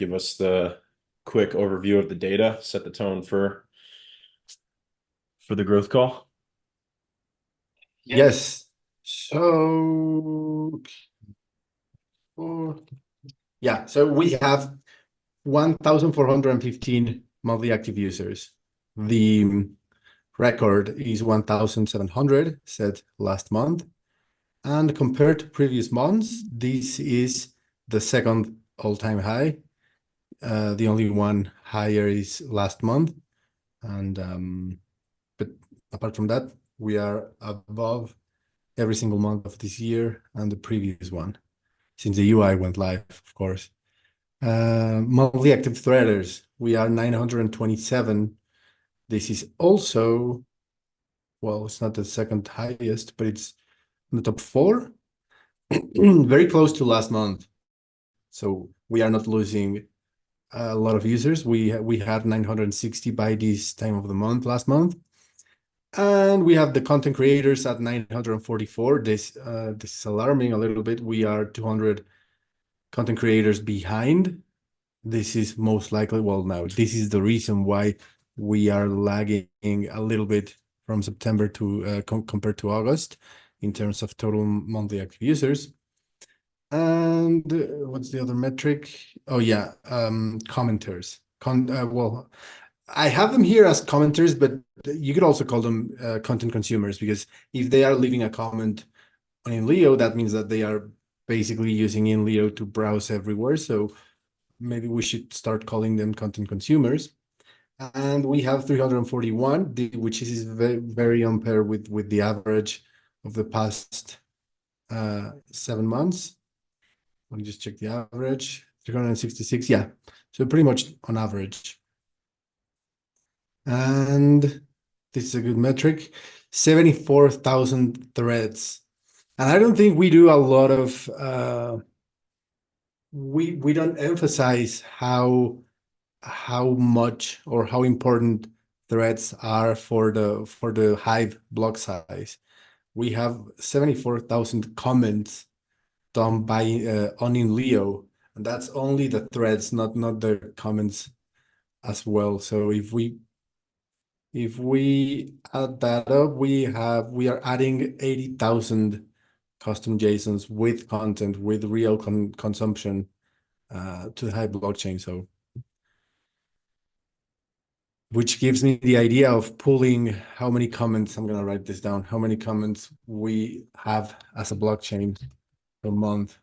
give us the quick overview of the data, set the tone for the growth call? Yes. So, yeah, so we have 1,415 monthly active users. The record is 1,700 set last month. And compared to previous months, this is the second all-time high. The only one higher is last month. And but apart from that, we are above every single month of this year and the previous one, since the UI went live, of course. Monthly active threaders, we are 927. This is also, well, it's not the second highest, but it's in the top 4. Very close to last month. So we are not losing a lot of users. We had 960 by this time of the month last month. And we have the content creators at 944. This is alarming a little bit. We are 200 content creators behind. This is most likely, well, now this is the reason why we are lagging a little bit from September to compared to August in terms of total monthly active users. And what's the other metric? Oh yeah, commenters. Well, I have them here as commenters, but you could also call them content consumers, because if they are leaving a comment on INLEO, that means that they are basically using INLEO to browse everywhere. So maybe we should start calling them content consumers. And we have 341, which is very, very on par with the average of the past 7 months. Let me just check the average. 366, yeah. So pretty much on average. And this is a good metric. 74,000 threads. And I don't think we do a lot of we don't emphasize how much or how important threads are for the Hive block size. We have 74,000 comments done by on INLEO, and that's only the threads, not the comments as well. So if we add that up, we are adding 80,000 custom JSONs with content, with real consumption to the Hive blockchain. So, which gives me the idea of pulling how many comments, I'm gonna write this down, how many comments we have as a blockchain per month.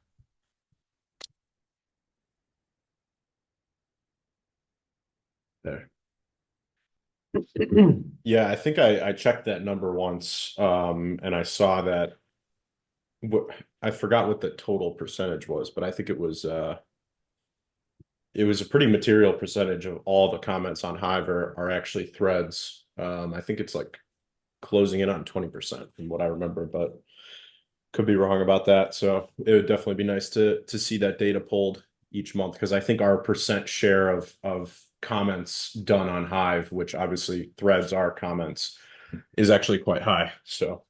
There. Yeah, I think I checked that number once, and I saw that I forgot what the total percentage was, but I think it was a pretty material percentage of all the comments on Hive are actually threads. I think it's like closing in on 20% from what I remember, but could be wrong about that. So it would definitely be nice to see that data pulled each month, because I think our percent share of comments done on Hive, which obviously threads are comments, is actually quite high. So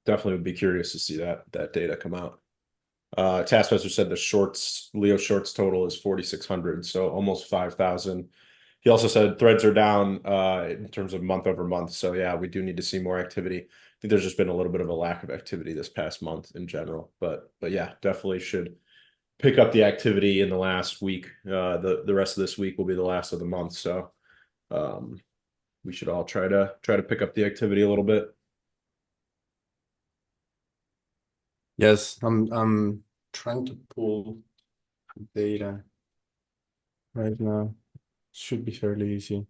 definitely would be curious to see that data come out. Taskmaster said the shorts, Leo shorts total is 4,600, so almost 5,000. He also said threads are down in terms of month over month. So yeah, we do need to see more activity. I think there's just been a little bit of a lack of activity this past month in general, but yeah, definitely should pick up the activity in the last week. The rest of this week will be the last of the month, so we should all try to pick up the activity a little bit. Yes, I'm trying to pull data right now. Should be fairly easy.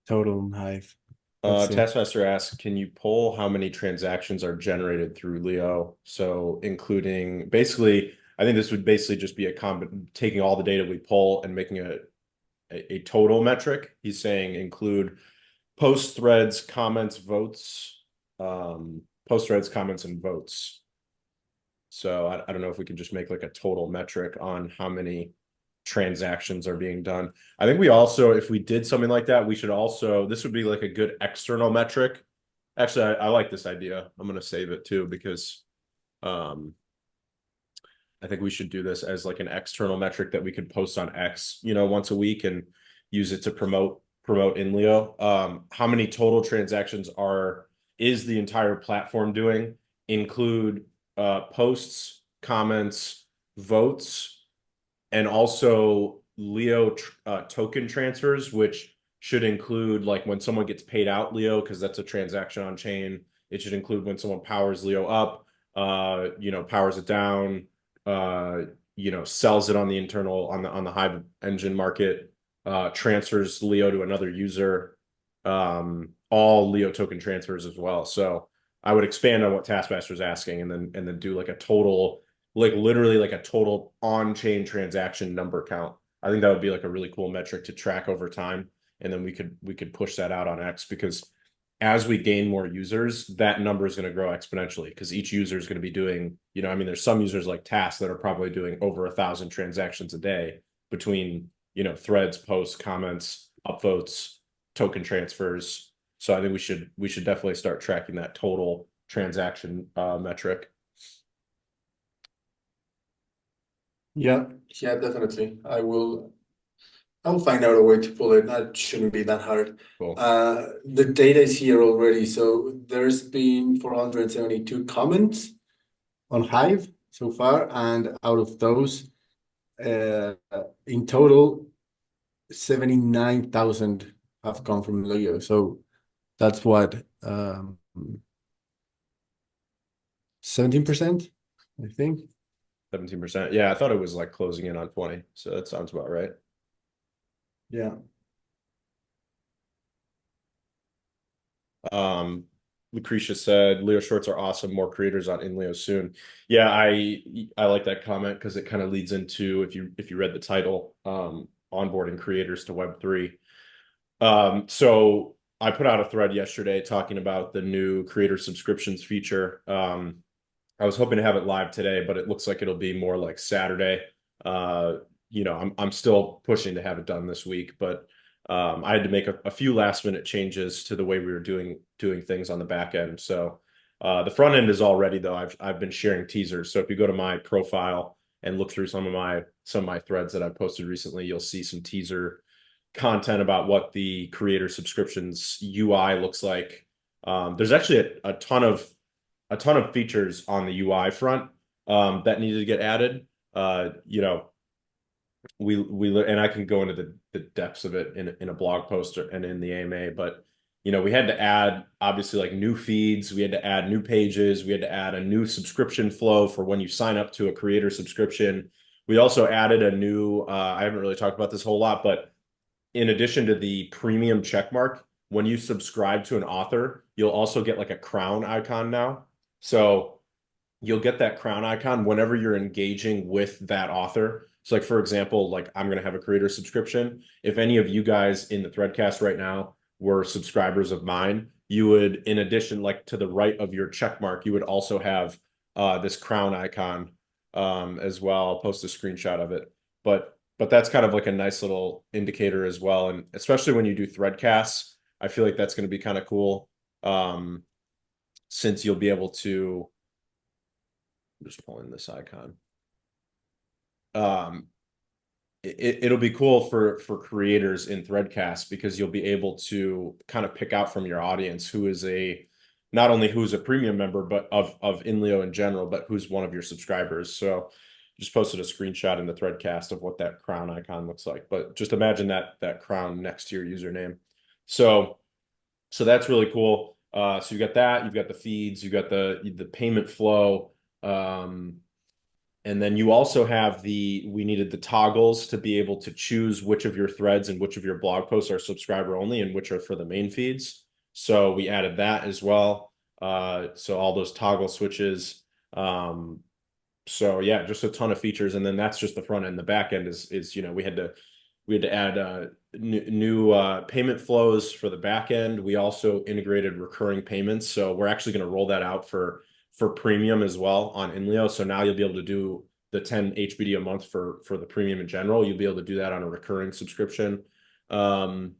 Total Hive. Let's see. Taskmaster asks, can you pull how many transactions are generated through Leo? So including basically, I think this would basically just be taking all the data we pull and making a total metric. He's saying include post threads, comments, votes, post threads, comments, and votes. So I don't know if we could just make like a total metric on how many transactions are being done. I think we also, if we did something like that, we should also, this would be like a good external metric Actually, I like this idea. I'm gonna save it too because um I think we should do this as like an external metric that we could post on X, once a week and use it to promote INLEO. How many total transactions is the entire platform doing? Include posts, comments, votes, and also Leo token transfers, which should include like when someone gets paid out Leo, because that's a transaction on chain. It should include when someone powers Leo up, powers it down, uh, sells it on the internal on the Hive engine market, transfers Leo to another user, all Leo token transfers as well. So I would expand on what Taskmaster is asking, and then do like a total, like literally like a total on-chain transaction number count. I think that would be like a really cool metric to track over time. And then we could push that out on X, because as we gain more users, that number is going to grow exponentially, because each user is going to be doing, I mean, there's some users like Task that are probably doing over 1,000 transactions a day between, threads, posts, comments, upvotes, token transfers. So I think we should definitely start tracking that total transaction metric. Yeah, yeah, definitely. I'll find out a way to pull it. That shouldn't be that hard. Cool. The data is here already. So there's been 472 comments on Hive so far, and out of those, uh, in total, 79,000 have come from Leo. So that's what, 17%, I think. 17%. Yeah, I thought it was like closing in on 20. So that sounds about right. Yeah. Um, Lucretia said, Leo shorts are awesome. More creators on INLEO soon. Yeah, I like that comment because it kind of leads into, if you read the title, onboarding creators to Web3. So I put out a thread yesterday talking about the new creator subscriptions feature. I was hoping to have it live today, but it looks like it'll be more like Saturday. Uh, I'm still pushing to have it done this week, but I had to make a few last minute changes to the way we were doing things on the back end. So the front end is all ready though. I've been sharing teasers. So if you go to my profile and look through some of my threads that I posted recently, you'll see some teaser content about what the creator subscriptions UI looks like. There's actually a ton of features on the UI front that needed to get added. Uh, you know, and I can go into the depths of it in a blog post and in the AMA, but we had to add obviously like new feeds, we had to add new pages, we had to add a new subscription flow for when you sign up to a creator subscription. We also added a new, I haven't really talked about this whole lot, but in addition to the premium checkmark, when you subscribe to an author, you'll also get like a crown icon now. So you'll get that crown icon whenever you're engaging with that author. So like, for example, like I'm going to have a creator subscription. If any of you guys in the Threadcast right now were subscribers of mine, you would, in addition, like to the right of your check mark, you would also have this crown icon as well. I'll post a screenshot of it. But that's kind of like a nice little indicator as well. And especially when you do Threadcasts, I feel like that's going to be kind of cool, since you'll be able to, I'm just pulling this icon. Um, it'll be cool for creators in Threadcast, because you'll be able to kind of pick out from your audience who is not only who's a premium member, but of INLEO in general, but who's one of your subscribers. So just posted a screenshot in the Threadcast of what that crown icon looks like. But just imagine that crown next to your username. So that's really cool. So you've got that, you've got the feeds, you've got the payment flow. And then you also have we needed the toggles to be able to choose which of your threads and which of your blog posts are subscriber only and which are for the main feeds. So we added that as well. So all those toggle switches. So yeah, just a ton of features. And then that's just the front end. The back end is we had to add new payment flows for the back end. We also integrated recurring payments. So we're actually going to roll that out for premium as well on INLEO. So now you'll be able to do the 10 HBD a month for the premium in general. You'll be able to do that on a recurring subscription. So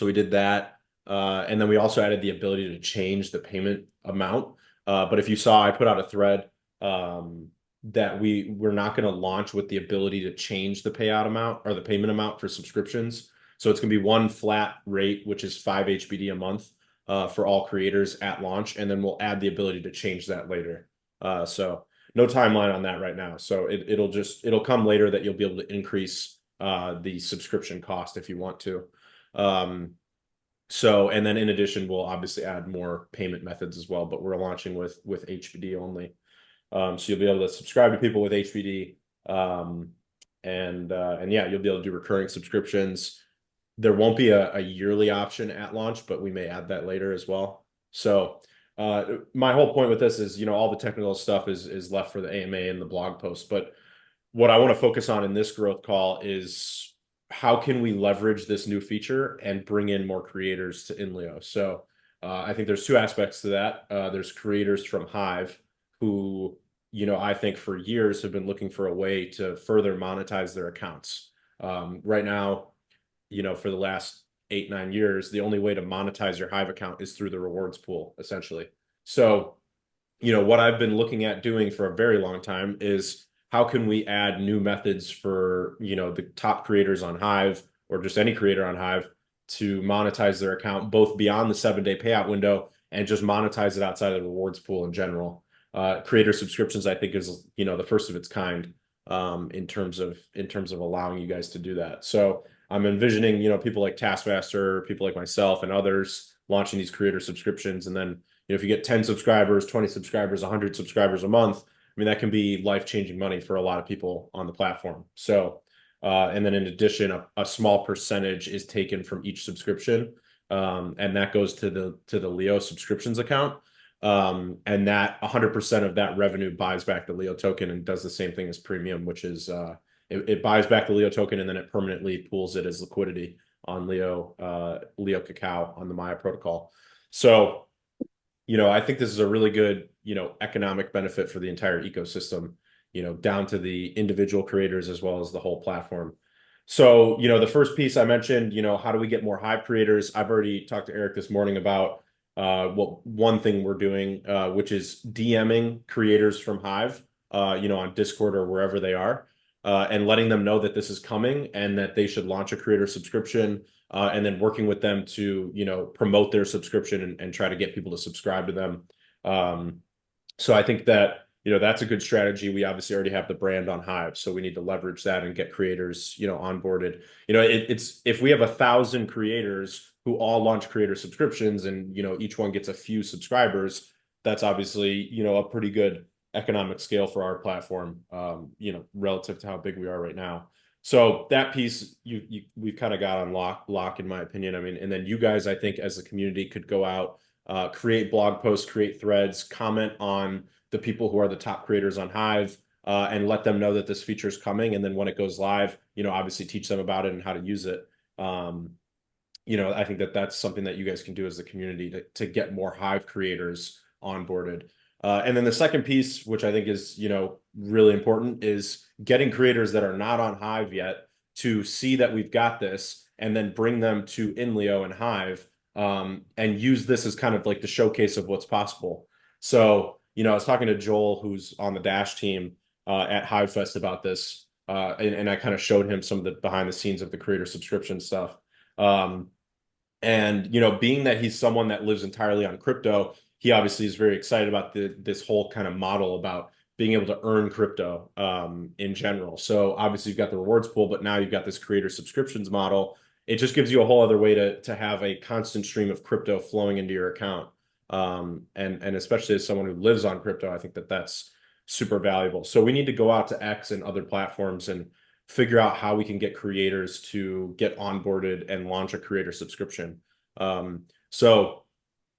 we did that. And then we also added the ability to change the payment amount. But if you saw, I put out a thread that we're not going to launch with the ability to change the payout amount or the payment amount for subscriptions. So it's going to be one flat rate, which is 5 HBD a month for all creators at launch. And then we'll add the ability to change that later. So no timeline on that right now. So it'll come later that you'll be able to increase the subscription cost if you want to. And then in addition, we'll obviously add more payment methods as well, but we're launching with HBD only. So you'll be able to subscribe to people with HBD. And yeah, you'll be able to do recurring subscriptions. There won't be a yearly option at launch, but we may add that later as well. So my whole point with this is, all the technical stuff is left for the AMA and the blog post. But what I want to focus on in this growth call is how can we leverage this new feature and bring in more creators to INLEO. So I think there's two aspects to that. There's creators from Hive who, I think for years have been looking for a way to further monetize their accounts. Right now, for the last 8-9 years, the only way to monetize your Hive account is through the rewards pool, essentially. So, what I've been looking at doing for a very long time is how can we add new methods for, the top creators on Hive or just any creator on Hive to monetize their account, both beyond the 7-day payout window and just monetize it outside of the rewards pool in general. Creator subscriptions, I think, is, the first of its kind in terms of allowing you guys to do that. So I'm envisioning, people like Taskmaster, people like myself and others launching these creator subscriptions. And then, if you get 10 subscribers, 20 subscribers, 100 subscribers a month, I mean, that can be life-changing money for a lot of people on the platform. So, and then in addition, a small percentage is taken from each subscription. And that goes to the Leo subscriptions account. And that 100% of that revenue buys back the Leo token and does the same thing as premium, which is it buys back the Leo token and then it permanently pools it as liquidity on Leo Cacao on the Maya protocol. So, I think this is a really good, economic benefit for the entire ecosystem, down to the individual creators as well as the whole platform. So, the first piece I mentioned, how do we get more Hive creators? I've already talked to Eric this morning about one thing we're doing, which is DMing creators from Hive, on Discord or wherever they are, and letting them know that this is coming and that they should launch a creator subscription, and then working with them to, promote their subscription and try to get people to subscribe to them. So I think that, that's a good strategy. We obviously already have the brand on Hive, so we need to leverage that and get creators, onboarded. It's if we have 1,000 creators who all launch creator subscriptions and, each one gets a few subscribers, that's obviously, a pretty good economic scale for our platform, relative to how big we are right now. So that piece we've kind of got on lock in my opinion. I mean, and then you guys, I think as a community could go out, create blog posts, create threads, comment on the people who are the top creators on Hive, and let them know that this feature is coming. And then when it goes live, obviously teach them about it and how to use it. I think that's something that you guys can do as a community to get more Hive creators onboarded. And then the second piece, which I think is, really important, is getting creators that are not on Hive yet to see that we've got this and then bring them to INLEO and Hive, and use this as kind of like the showcase of what's possible. So, I was talking to Joel, who's on the Dash team at Hive Fest about this, and I kind of showed him some of the behind the scenes of the creator subscription stuff. And, being that he's someone that lives entirely on crypto, he obviously is very excited about this whole kind of model about being able to earn crypto in general. So obviously you've got the rewards pool, but now you've got this creator subscriptions model. It just gives you a whole other way to have a constant stream of crypto flowing into your account. And especially as someone who lives on crypto, I think that's super valuable. So we need to go out to X and other platforms and figure out how we can get creators to get onboarded and launch a creator subscription. So,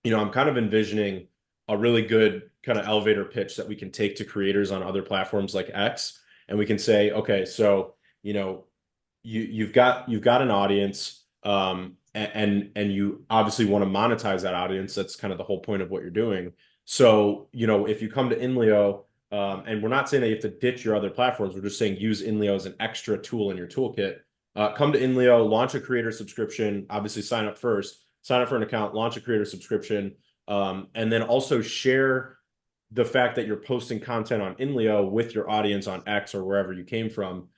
I'm kind of envisioning a really good kind of elevator pitch that we can take to creators on other platforms like X, and we can say, okay, so, you've got an audience, and you obviously want to monetize that audience. That's kind of the whole point of what you're doing. So, if you come to INLEO, and we're not saying that you have to ditch your other platforms. We're just saying use INLEO as an extra tool in your toolkit. Come to INLEO, launch a creator subscription, obviously sign up first, sign up for an account, launch a creator subscription, and then also share the fact that you're posting content on INLEO with your audience on X or wherever you came from.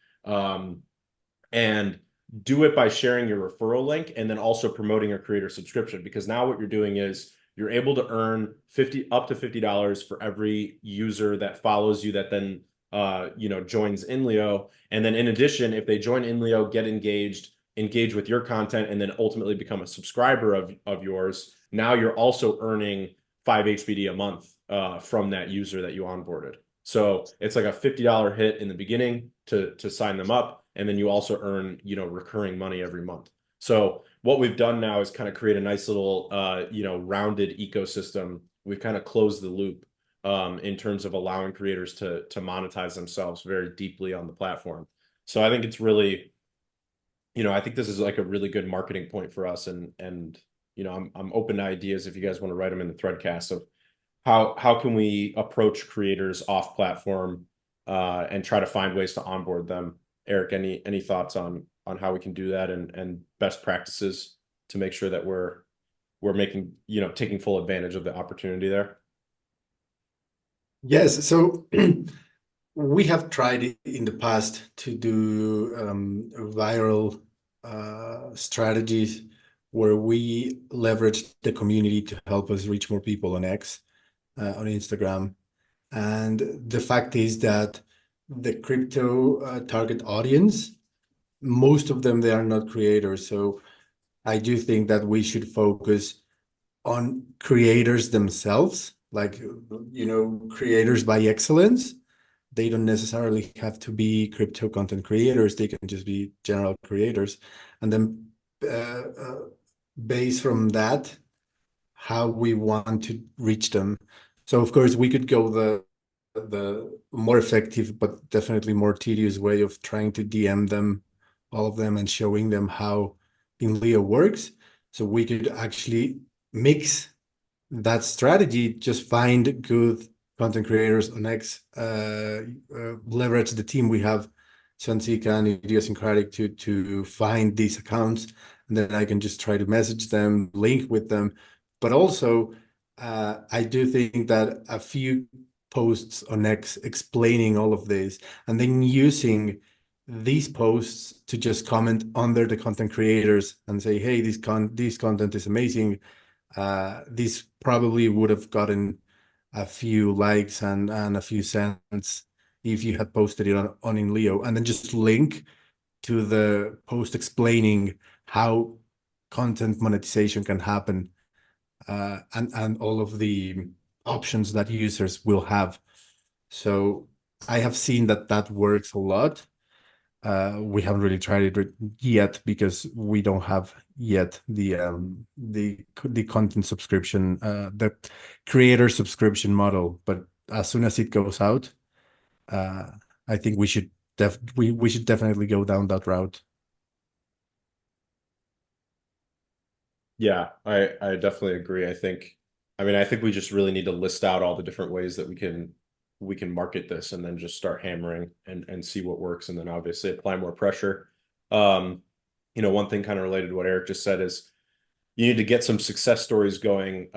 And do it by sharing your referral link and then also promoting a creator subscription, because now what you're doing is you're able to earn up to $50 for every user that follows you that then joins INLEO. And then in addition, if they join INLEO, get engage with your content, and then ultimately become a subscriber of yours, now you're also earning 5 HBD a month from that user that you onboarded. So it's like a $50 hit in the beginning to sign them up, and then you also earn recurring money every month. So what we've done now is kind of create a nice little rounded ecosystem. We've kind of closed the loop in terms of allowing creators to monetize themselves very deeply on the platform. So I think it's really, I think this is like a really good marketing point for us, and I'm open to ideas if you guys want to write them in the threadcast of how can we approach creators off platform and try to find ways to onboard them. Eric, any thoughts on how we can do that, and best practices to make sure that we're making, taking full advantage of the opportunity there? Yes, so we have tried in the past to do viral strategies where we leverage the community to help us reach more people on X, on Instagram. And the fact is that the crypto target audience, most of them, they are not creators. So I do think that we should focus on creators themselves, like, creators by excellence. They don't necessarily have to be crypto content creators. They can just be general creators. And then based from that, how we want to reach them. So of course we could go the more effective but definitely more tedious way of trying to DM them, all of them, and showing them how INLEO works. So we could actually mix that strategy, just find good content creators on X, leverage the team we have, Swansika and Idiosyncratic, to find these accounts, and then I can just try to message them, link with them. But also, I do think that a few posts on X explaining all of this, and then using these posts to just comment under the content creators and say, hey, this content is amazing. This probably would have gotten a few likes and a few cents if you had posted it on INLEO, and then just link to the post explaining how content monetization can happen, and all of the options that users will have. So I have seen that works a lot. We haven't really tried it yet because we don't have yet the content subscription, the creator subscription model. But as soon as it goes out, I think we should definitely go down that route. Yeah, I definitely agree. I think we just really need to list out all the different ways that we can market this, and then just start hammering and see what works, and then obviously apply more pressure. One thing kind of related to what Eric just said is you need to get some success stories going.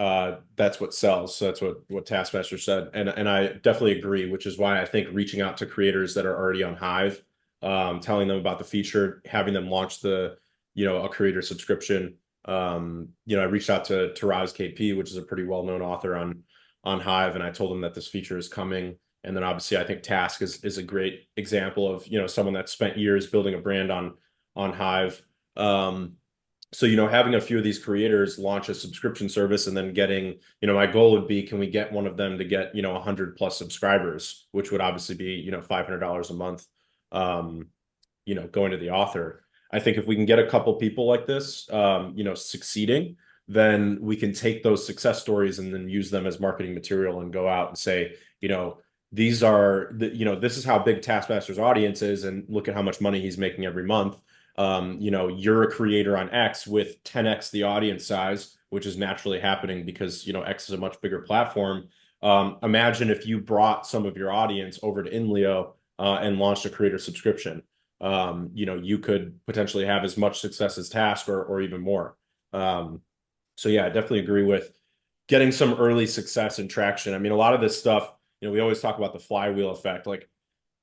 That's what sells. So that's what Taskmaster said, and I definitely agree. Which is why I think reaching out to creators that are already on Hive, telling them about the feature, having them launch a creator subscription. I reached out to Taraz KP, which is a pretty well-known author on Hive, and I told him that this feature is coming. And then obviously I think Task is a great example of someone that spent years building a brand on Hive. So having a few of these creators launch a subscription service, and then getting, my goal would be, can we get one of them to get 100 plus subscribers, which would obviously be $500 a month, going to the author. I think if we can get a couple people like this, succeeding, then we can take those success stories and then use them as marketing material and go out and say, these are this is how big Taskmaster's audience is, and look at how much money he's making every month. You're a creator on X with 10x the audience size, which is naturally happening because X is a much bigger platform. Imagine if you brought some of your audience over to INLEO and launched a creator subscription. You could potentially have as much success as Task, or even more. So yeah, I definitely agree with getting some early success and traction. I mean, a lot of this stuff, we always talk about the flywheel effect. Like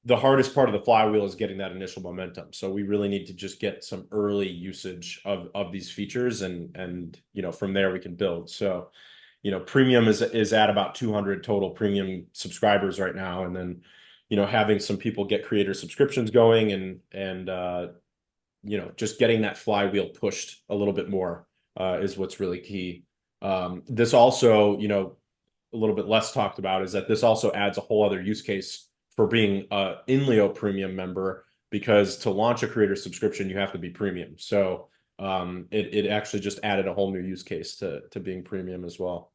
the hardest part of the flywheel is getting that initial momentum. So we really need to just get some early usage of these features, and from there we can build. So premium is at about 200 total premium subscribers right now, and then having some people get creator subscriptions going, and just getting that flywheel pushed a little bit more is what's really key. This also, a little bit less talked about is that this also adds a whole other use case for being a INLEO premium member, because to launch a creator subscription, you have to be premium. So it actually just added a whole new use case to being premium as well.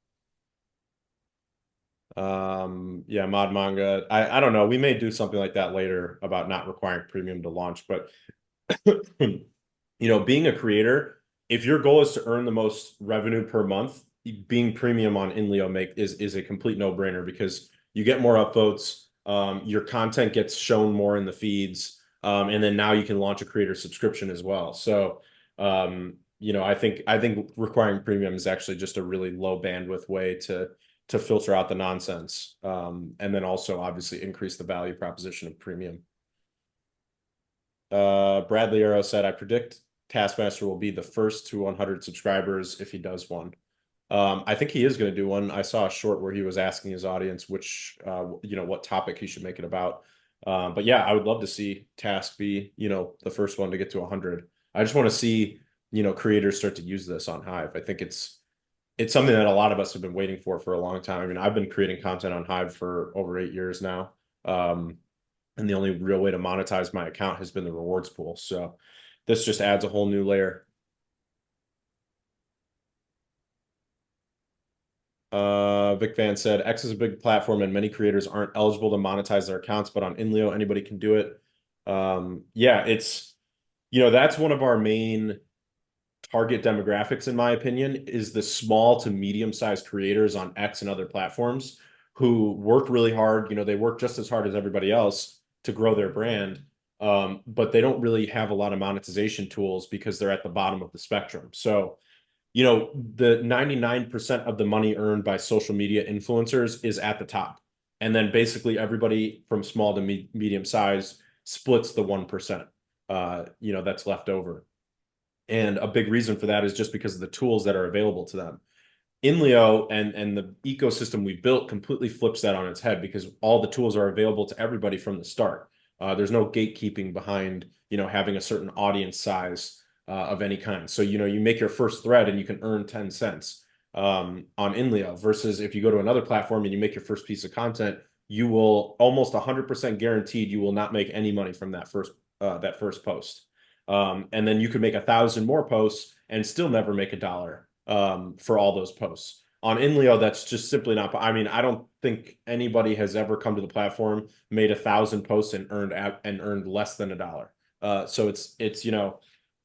Yeah, mod manga. I don't know. We may do something like that later about not requiring premium to launch, but being a creator, if your goal is to earn the most revenue per month, being premium on InLeo is a complete no-brainer, because you get more upvotes, your content gets shown more in the feeds, and then now you can launch a creator subscription as well. So, I think requiring premium is actually just a really low bandwidth way to filter out the nonsense, and then also obviously increase the value proposition of premium. Bradley Arrow said, I predict Taskmaster will be the first to 100 subscribers if he does one. I think he is going to do one. I saw a short where he was asking his audience what topic he should make it about. But yeah, I would love to see Task be, the first one to get to 100. I just want to see, creators start to use this on Hive. I think it's something that a lot of us have been waiting for a long time. I mean, I've been creating content on Hive for over 8 years now. And the only real way to monetize my account has been the rewards pool. So this just adds a whole new layer. Vic Van said, X is a big platform and many creators aren't eligible to monetize their accounts, but on InLeo, anybody can do it. Yeah, that's one of our main target demographics, in my opinion, is the small to medium-sized creators on X and other platforms who work really hard. They work just as hard as everybody else to grow their brand, but they don't really have a lot of monetization tools because they're at the bottom of the spectrum. So, the 99% of the money earned by social media influencers is at the top. And then basically everybody from small to medium size splits the 1%, that's left over. And a big reason for that is just because of the tools that are available to them. InLeo and the ecosystem we built completely flips that on its head, because all the tools are available to everybody from the start. There's no gatekeeping behind, having a certain audience size of any kind. So, you make your first thread and you can earn 10 cents on InLeo, versus if you go to another platform and you make your first piece of content, you will almost 100% guaranteed you will not make any money from that first post. And then you could make 1,000 more posts and still never make $1 for all those posts. On InLeo, that's just simply not. I mean, I don't think anybody has ever come to the platform, made 1,000 posts and earned less than $1. So it's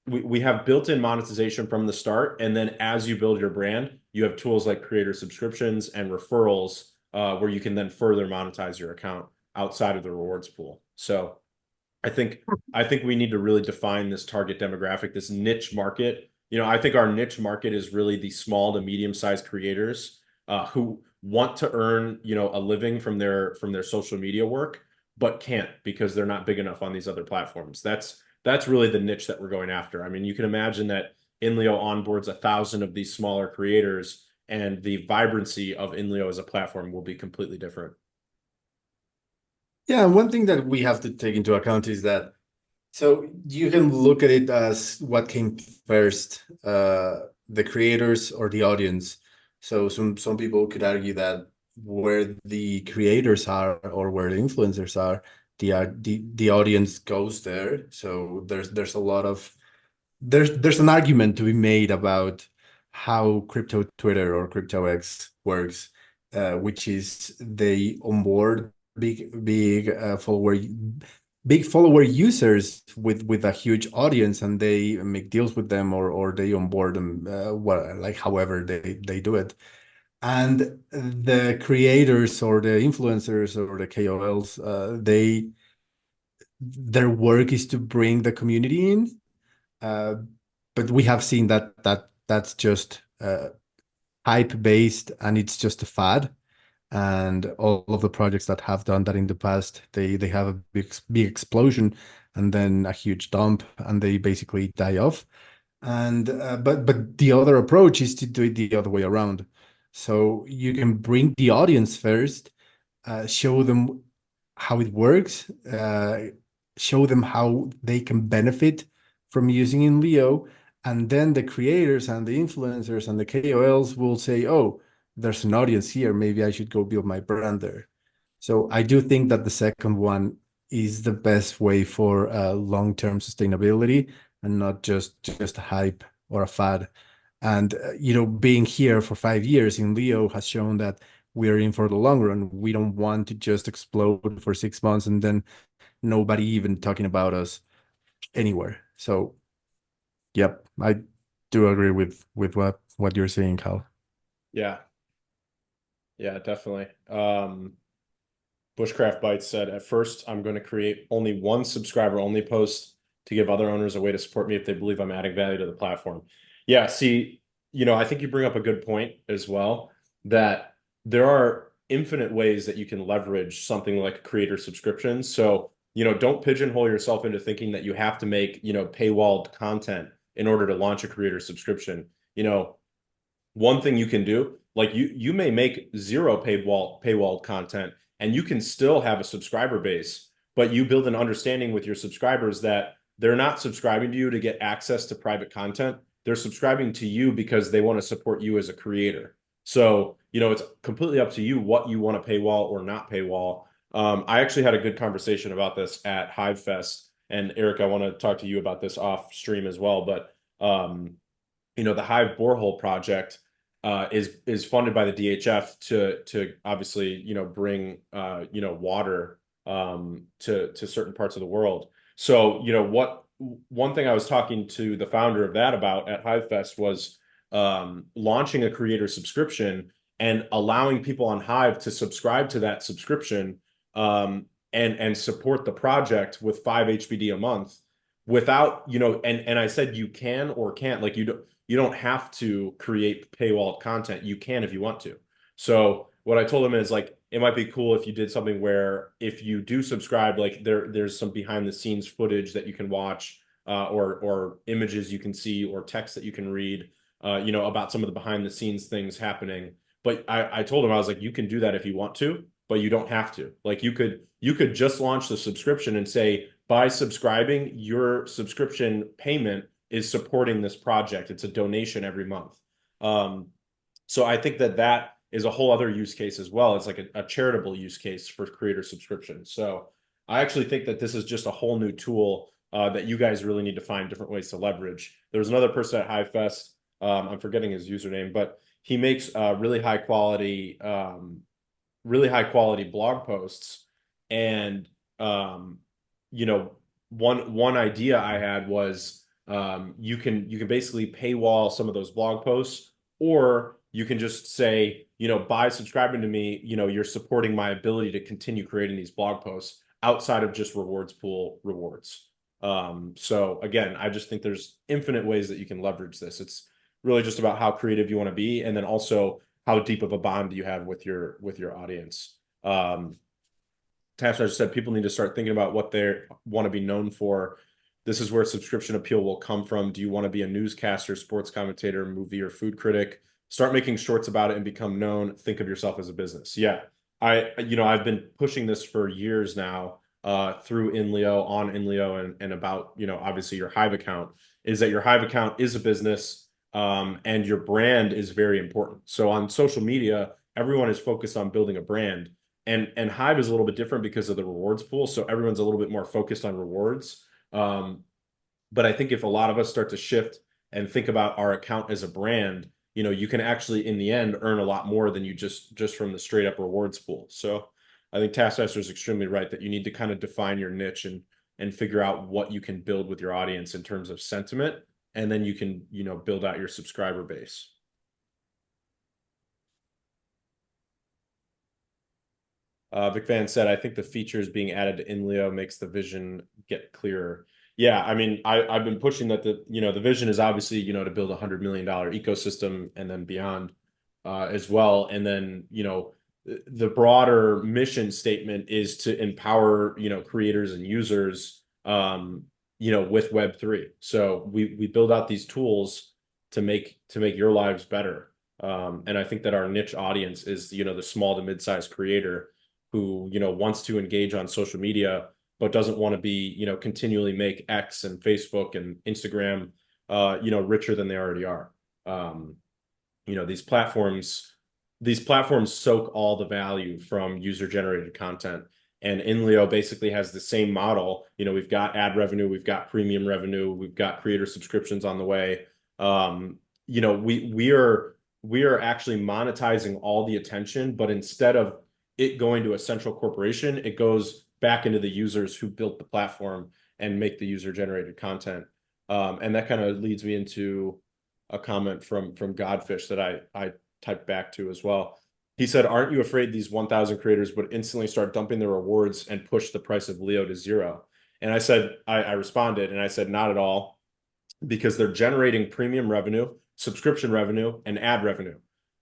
we have built-in monetization from the start, and then as you build your brand, you have tools like creator subscriptions and referrals, where you can then further monetize your account outside of the rewards pool. So I think we need to really define this target demographic, this niche market. I think our niche market is really the small to medium-sized creators who want to earn, a living from their social media work, but can't because they're not big enough on these other platforms. That's really the niche that we're going after. I mean, you can imagine that InLeo onboards 1,000 of these smaller creators, and the vibrancy of InLeo as a platform will be completely different. Yeah, one thing that we have to take into account is that, so you can look at it as what came first, the creators or the audience. So some people could argue that where the creators are or where the influencers are, the audience goes there. So there's a lot of there's an argument to be made about how crypto Twitter or crypto X works, which is they onboard big follower users with a huge audience, and they make deals with them, or they onboard them, like however they do it. And the creators or the influencers or the KOLs, their work is to bring the community in. But we have seen that's just hype based and it's just a fad. And all of the projects that have done that in the past, they have a big explosion and then a huge dump, and they basically die off. And but the other approach is to do it the other way around. So you can bring the audience first, show them how it works, show them how they can benefit from using INLEO, and then the creators and the influencers and the KOLs will say, "Oh, there's an audience here. Maybe I should go build my brand there." So I do think that the second one is the best way for long-term sustainability and not just a hype or a fad. And being here for 5 years in Leo has shown that we're in for the long run. We don't want to just explode for 6 months and then nobody even talking about us anywhere. So, yep, I do agree with what you're saying, Cal. Yeah, yeah, definitely. Bushcraft Bites said, at first, I'm going to create only one subscriber only post to give other owners a way to support me if they believe I'm adding value to the platform. Yeah, see, I think you bring up a good point as well, that there are infinite ways that you can leverage something like a creator subscription. So, don't pigeonhole yourself into thinking that you have to make, paywalled content in order to launch a creator subscription. One thing you can do, like you may make zero paywall content and you can still have a subscriber base, but you build an understanding with your subscribers that they're not subscribing to you to get access to private content. They're subscribing to you because they want to support you as a creator. So, it's completely up to you what you want to paywall or not paywall. I actually had a good conversation about this at Hive Fest, and Eric, I want to talk to you about this off stream as well. But the Hive borehole project is funded by the DHF to obviously bring water to certain parts of the world. So what one thing I was talking to the founder of that about at Hive Fest was launching a creator subscription and allowing people on Hive to subscribe to that subscription and support the project with 5 HBD a month without and I said you can or can't, like you don't have to create paywall content. You can if you want to. So what I told him is, like, it might be cool if you did something where if you do subscribe, like there's some behind the scenes footage that you can watch, or images you can see, or text that you can read, about some of the behind the scenes things happening. But I told him, I was like, you can do that if you want to, but you don't have to. Like you could just launch the subscription and say, by subscribing, your subscription payment is supporting this project. It's a donation every month. So I think that is a whole other use case as well. It's like a charitable use case for creator subscriptions. So I actually think that this is just a whole new tool that you guys really need to find different ways to leverage. There was another person at Hive Fest. I'm forgetting his username, but he makes really high quality blog posts. And um, you know, one idea I had was you can basically paywall some of those blog posts, or you can just say, by subscribing to me, you're supporting my ability to continue creating these blog posts outside of just rewards pool rewards. So again, I just think there's infinite ways that you can leverage this. It's really just about how creative you want to be, and then also how deep of a bond you have with your audience. Tasker said people need to start thinking about what they want to be known for. This is where subscription appeal will come from. Do you want to be a newscaster, sports commentator, movie or food critic? Start making shorts about it and become known. Think of yourself as a business. Yeah. I've been pushing this for years now, through INLEO, on INLEO, and about, obviously your Hive account, is that your Hive account is a business, and your brand is very important. So on social media, everyone is focused on building a brand, and Hive is a little bit different because of the rewards pool. So everyone's a little bit more focused on rewards. But I think if a lot of us start to shift and think about our account as a brand, you can actually in the end earn a lot more than you just from the straight up rewards pool. So I think Taskmaster is extremely right that you need to kind of define your niche and figure out what you can build with your audience in terms of sentiment, and then you can, build out your subscriber base. Vic Van said, I think the features being added to INLEO makes the vision get clearer. Yeah, I mean, I've been pushing that the vision is obviously, to build $100 million ecosystem and then beyond. as well. And then, the broader mission statement is to empower, creators and users, with Web3. So we build out these tools to make your lives better. And I think that our niche audience is, the small to mid-sized creator who, wants to engage on social media, but doesn't want to be, continually make X and Facebook and Instagram, richer than they already are. Um, these platforms soak all the value from user generated content. And INLEO basically has the same model. We've got ad revenue, we've got premium revenue, we've got creator subscriptions on the way. We are actually monetizing all the attention, but instead of it going to a central corporation, it goes back into the users who built the platform and make the user generated content. And that kind of leads me into a comment from Godfish that I typed back to as well. He said, "Aren't you afraid these 1,000 creators would instantly start dumping their rewards and push the price of Leo to zero?" And I said, I responded and I said, not at all, because they're generating premium revenue, subscription revenue, and ad revenue.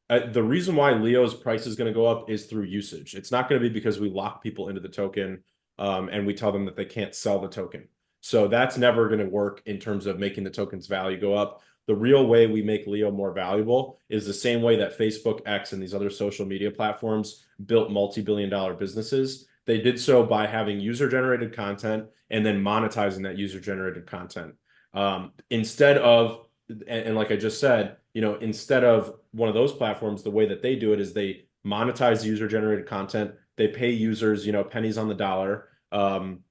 The reason why Leo's price is going to go up is through usage. It's not going to be because we lock people into the token, and we tell them that they can't sell the token. So that's never going to work in terms of making the token's value go up. The real way we make Leo more valuable is the same way that Facebook, X, and these other social media platforms built multi-billion-dollar businesses. They did so by having user-generated content and then monetizing that user-generated content. Instead of, and like I just said, instead of one of those platforms, the way that they do it is they monetize user-generated content. They pay users, pennies on the dollar, and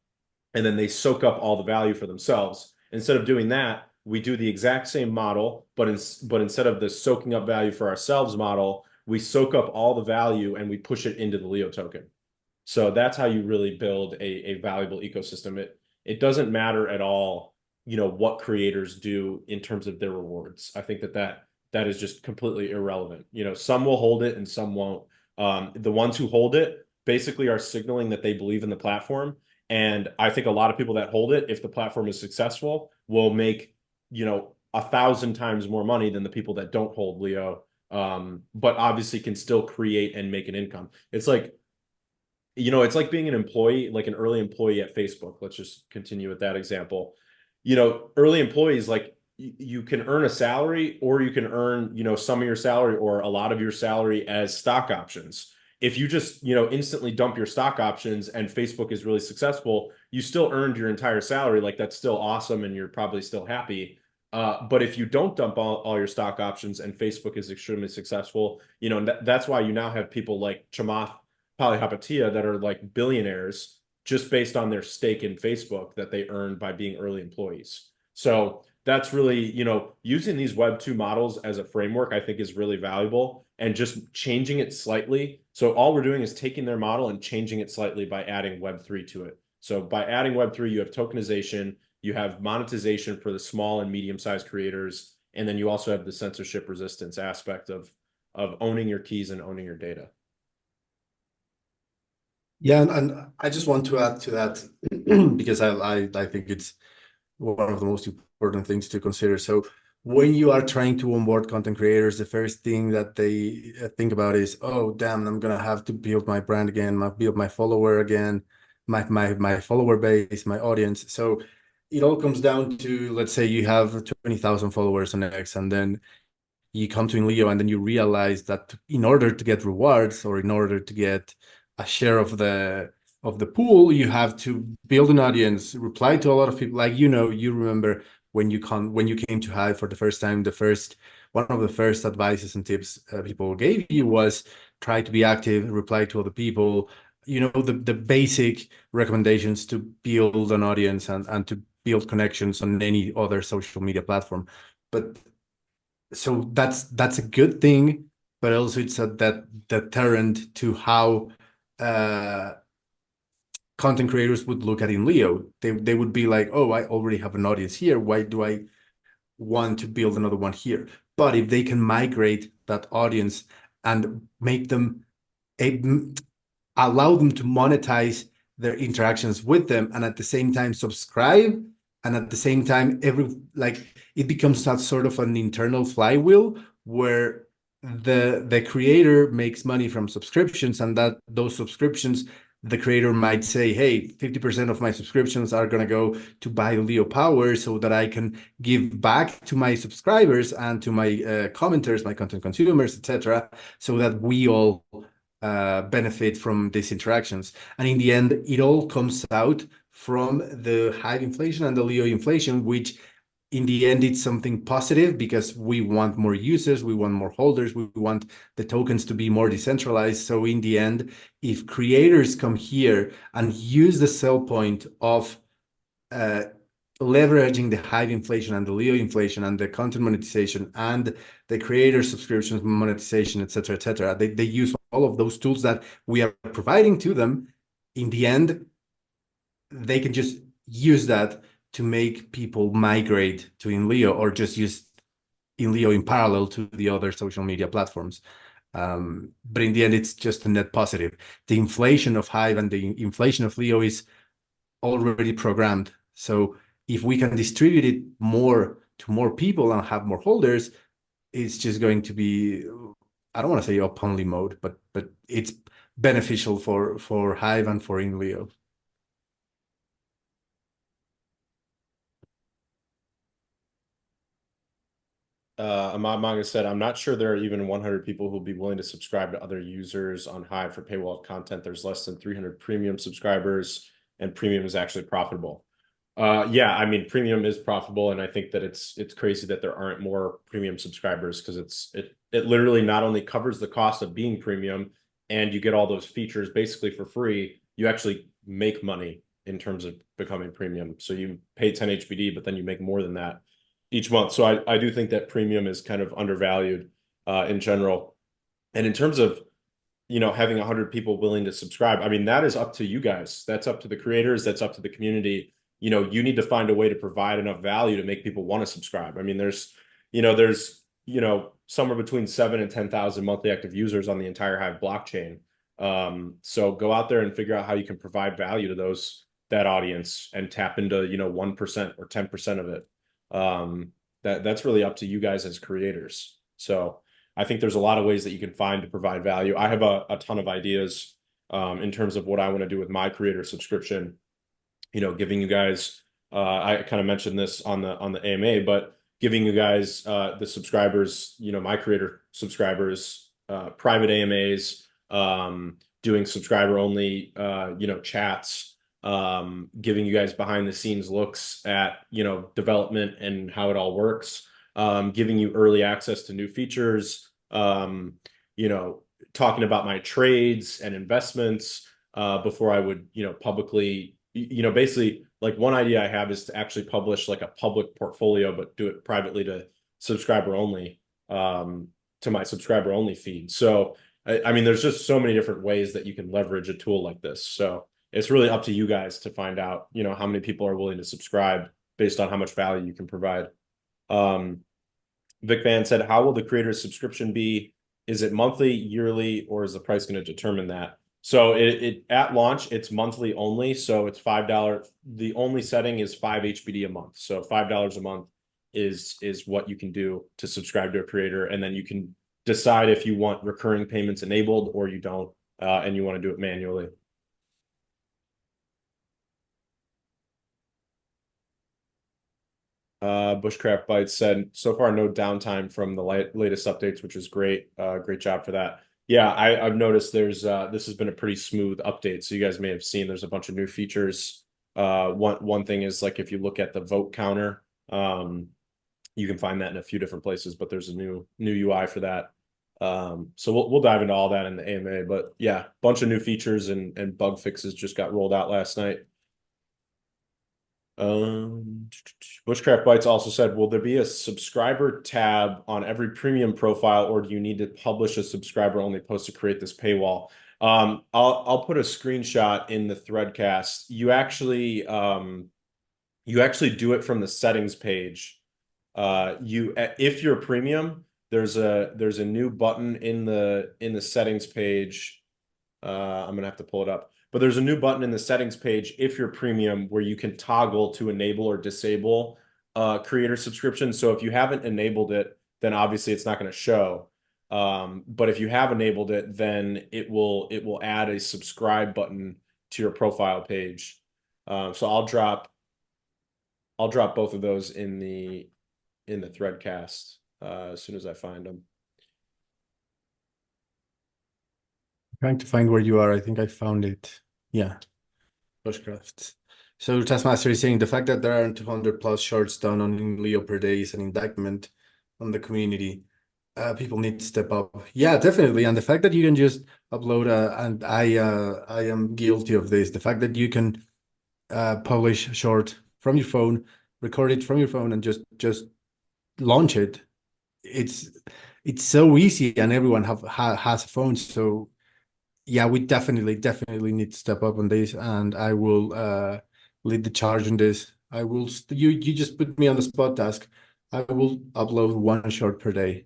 then they soak up all the value for themselves. Instead of doing that, we do the exact same model, but instead of the soaking up value for ourselves model, we soak up all the value and we push it into the Leo token. So that's how you really build a valuable ecosystem. It doesn't matter at all, what creators do in terms of their rewards. I think that is just completely irrelevant. Some will hold it and some won't. The ones who hold it basically are signaling that they believe in the platform. And I think a lot of people that hold it, if the platform is successful, will make, 1,000 times more money than the people that don't hold Leo, but obviously can still create and make an income. It's like being an employee, like an early employee at Facebook. Let's just continue with that example. Early employees, like you can earn a salary, or you can earn, some of your salary or a lot of your salary as stock options. If you just, instantly dump your stock options and Facebook is really successful, you still earned your entire salary. Like that's still awesome and you're probably still happy. But if you don't dump all your stock options and Facebook is extremely successful, that's why you now have people like Chamath Palihapitiya that are like billionaires just based on their stake in Facebook that they earned by being early employees. So that's really, using these Web2 models as a framework, I think is really valuable, and just changing it slightly. So all we're doing is taking their model and changing it slightly by adding Web3 to it. So by adding Web3, you have tokenization, you have monetization for the small and medium-sized creators, and then you also have the censorship resistance aspect of owning your keys and owning your data. Yeah, and I just want to add to that because I think it's one of the most important things to consider. So when you are trying to onboard content creators, the first thing that they think about is, oh, damn, I'm gonna have to build my brand again, build my follower again, my follower base, my audience. So it all comes down to, let's say you have 20,000 followers on X, and then you come to INLEO and then you realize that in order to get rewards or in order to get a share of the pool, you have to build an audience, reply to a lot of people. Like, you remember when you came to Hive for the first time, one of the first advices and tips people gave you was try to be active, reply to other people, the basic recommendations to build an audience and to build connections on any other social media platform. But so that's a good thing, but also it's that deterrent to how content creators would look at INLEO. They would be like, oh, I already have an audience here. Why do I want to build another one here? But if they can migrate that audience and make them allow them to monetize their interactions with them, and at the same time subscribe, and at the same time it becomes that sort of an internal flywheel where the creator makes money from subscriptions, and that those subscriptions, the creator might say, hey, 50% of my subscriptions are going to go to buy Leo Power so that I can give back to my subscribers and to my commenters, my content consumers, etc., so that we all benefit from these interactions. And in the end, it all comes out from the Hive inflation and the Leo inflation, which in the end, it's something positive because we want more users, we want more holders, we want the tokens to be more decentralized. So in the end, if creators come here and use the sell point of leveraging the Hive inflation and the Leo inflation and the content monetization and the creator subscriptions monetization, et cetera, they use all of those tools that we are providing to them. In the end, they can just use that to make people migrate to INLEO or just use INLEO in parallel to the other social media platforms. But in the end, it's just a net positive. The inflation of Hive and the inflation of Leo is already programmed. So if we can distribute it more to more people and have more holders, it's just going to be, I don't want to say up only mode, but it's beneficial for Hive and for INLEO. Ahmad Manga said, I'm not sure there are even 100 people who will be willing to subscribe to other users on Hive for paywall content. There's less than 300 premium subscribers, and premium is actually profitable. Yeah, I mean, premium is profitable, and I think that it's crazy that there aren't more premium subscribers because it literally not only covers the cost of being premium, and you get all those features basically for free. You actually make money in terms of becoming premium. So you pay 10 HBD, but then you make more than that each month. So I do think that premium is kind of undervalued in general. And in terms of, having 100 people willing to subscribe, I mean, that is up to you guys. That's up to the creators. That's up to the community. You need to find a way to provide enough value to make people want to subscribe. I mean, there's somewhere between 7 and 10,000 monthly active users on the entire Hive blockchain. So go out there and figure out how you can provide value to that audience and tap into, 1% or 10% of it. That's really up to you guys as creators. So I think there's a lot of ways that you can find to provide value. I have a ton of ideas in terms of what I want to do with my creator subscription. Giving you guys, I kind of mentioned this on the AMA, but giving you guys the subscribers, my creator subscribers, private AMAs, doing subscriber only, chats, giving you guys behind the scenes looks at, development and how it all works, giving you early access to new features, talking about my trades and investments before I would, publicly, basically like one idea I have is to actually publish like a public portfolio, but do it privately to subscriber only, to my subscriber only feed. So, I mean, there's just so many different ways that you can leverage a tool like this. So it's really up to you guys to find out, how many people are willing to subscribe based on how much value you can provide. Vic Van said, how will the creator's subscription be? Is it monthly, yearly, or is the price going to determine that? So it at launch, it's monthly only. So it's $5. The only setting is 5 HBD a month. So $5 a month is what you can do to subscribe to a creator. And then you can decide if you want recurring payments enabled or you don't, and you want to do it manually. Bushcraft Bites said, so far no downtime from the latest updates, which is great. Great job for that. Yeah, I've noticed there's this has been a pretty smooth update. So you guys may have seen there's a bunch of new features. One thing is like if you look at the vote counter, you can find that in a few different places, but there's a new UI for that. So we'll dive into all that in the AMA. But yeah, bunch of new features and bug fixes just got rolled out last night. Bushcraft Bites also said, will there be a subscriber tab on every premium profile, or do you need to publish a subscriber only post to create this paywall? I'll put a screenshot in the threadcast. You actually do it from the settings page. If you're premium, there's a new button in the settings page. I'm gonna have to pull it up. But there's a new button in the settings page if you're premium where you can toggle to enable or disable creator subscription. So if you haven't enabled it, then obviously it's not going to show. But if you have enabled it, then it will add a subscribe button to your profile page. So I'll drop both of those in the threadcast as soon as I find them. Trying to find where you are. I think I found it. Yeah, Bushcraft. So Taskmaster is saying the fact that there aren't 200 plus shorts done on INLEO per day is an indictment on the community. People need to step up. Yeah, definitely. And the fact that you can just upload, and I am guilty of this. The fact that you can publish a short from your phone, record it from your phone, and just launch it. It's it's so easy, and everyone has a phone. So yeah, we definitely need to step up on this, and I will lead the charge on this. I will you just put me on the spot task. I will upload one short per day.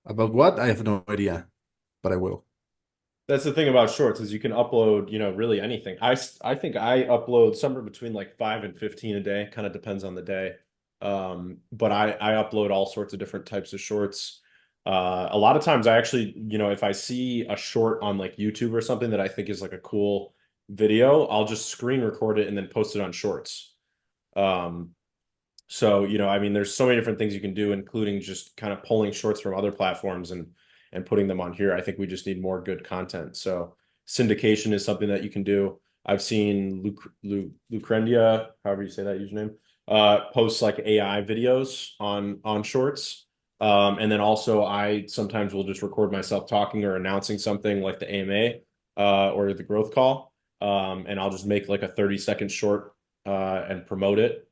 About what? I have no idea, but I will. That's the thing about shorts is you can upload, really anything. I think I upload somewhere between like 5 and 15 a day, kind of depends on the day. But I upload all sorts of different types of shorts. A lot of times I actually, if I see a short on like YouTube or something that I think is like a cool video, I'll just screen record it and then post it on shorts. Um, so, I mean, there's so many different things you can do, including just kind of pulling shorts from other platforms and putting them on here. I think we just need more good content. So syndication is something that you can do. I've seen Lucrendia, however you say that username, posts like AI videos on shorts. And then also I sometimes will just record myself talking or announcing something like the AMA or the growth call. And I'll just make like a 30-second short and promote it.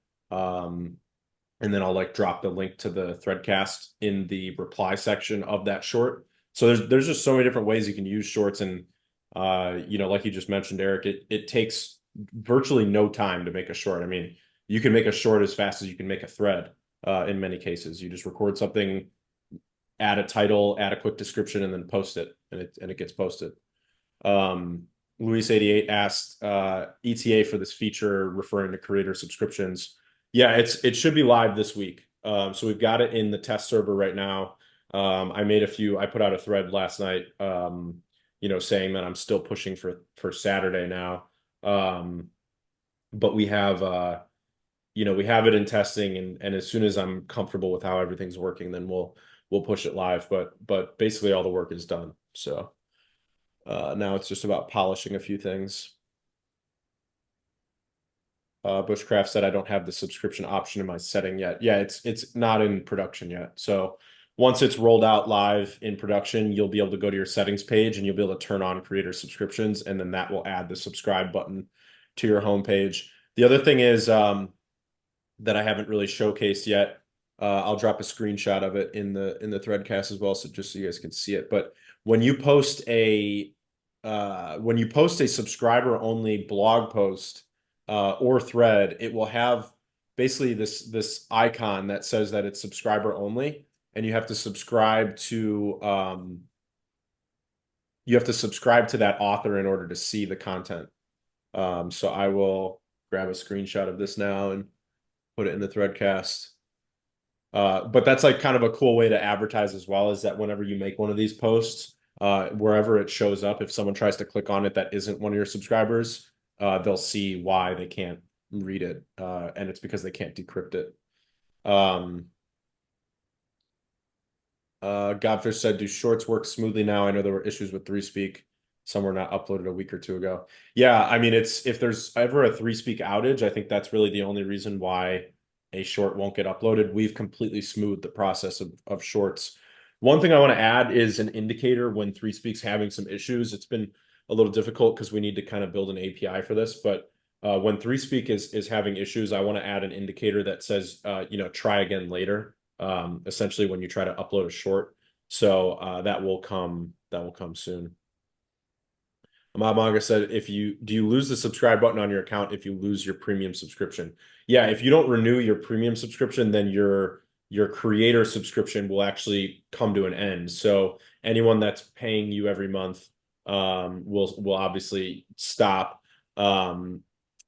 And then I'll like drop the link to the threadcast in the reply section of that short. So there's just so many different ways you can use shorts, and like you just mentioned, Eric, it takes virtually no time to make a short. I mean, you can make a short as fast as you can make a thread in many cases. You just record something, add a title, add a quick description, and then post it, and it gets posted. Luis88 asked ETA for this feature referring to creator subscriptions. Yeah, it should be live this week. So we've got it in the test server right now. I put out a thread last night, saying that I'm still pushing for Saturday now. But we have it in testing, and as soon as I'm comfortable with how everything's working, then we'll push it live. But basically all the work is done. So now it's just about polishing a few things. Bushcraft said I don't have the subscription option in my setting yet. Yeah, it's not in production yet. So once it's rolled out live in production, you'll be able to go to your settings page and you'll be able to turn on creator subscriptions, and then that will add the subscribe button to your homepage. The other thing is that I haven't really showcased yet. I'll drop a screenshot of it in the threadcast as well, so just so you guys can see it. But when you post a subscriber only blog post or thread, it will have basically this icon that says that it's subscriber only, and you have to subscribe to that author in order to see the content. So I will grab a screenshot of this now and put it in the threadcast. But that's like kind of a cool way to advertise as well, is that whenever you make one of these posts, wherever it shows up, if someone tries to click on it that isn't one of your subscribers, they'll see why they can't read it. And it's because they can't decrypt it. Godfish said, do shorts work smoothly now? I know there were issues with 3Speak. Some were not uploaded a week or two ago. Yeah, I mean, if there's ever a 3Speak outage, I think that's really the only reason why a short won't get uploaded. We've completely smoothed the process of shorts. One thing I want to add is an indicator when 3Speak's having some issues. It's been a little difficult because we need to kind of build an API for this, but when 3Speak is having issues, I want to add an indicator that says, try again later. Essentially when you try to upload a short. So that will come soon. Ahmad Manga said, do you lose the subscribe button on your account if you lose your premium subscription? Yeah, if you don't renew your premium subscription, then your creator subscription will actually come to an end. So anyone that's paying you every month will obviously stop.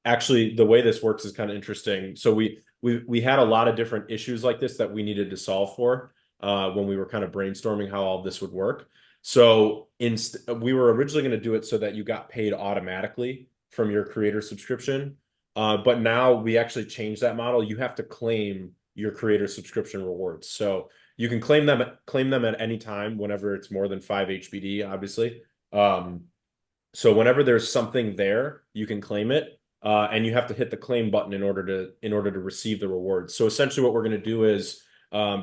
Actually, the way this works is kind of interesting. So we had a lot of different issues like this that we needed to solve for. when we were kind of brainstorming how all this would work. So we were originally going to do it so that you got paid automatically from your creator subscription. But now we actually changed that model. You have to claim your creator subscription rewards. So you can claim them at any time whenever it's more than 5 HBD, obviously. So whenever there's something there, you can claim it. And you have to hit the claim button in order to receive the rewards. So essentially what we're going to do is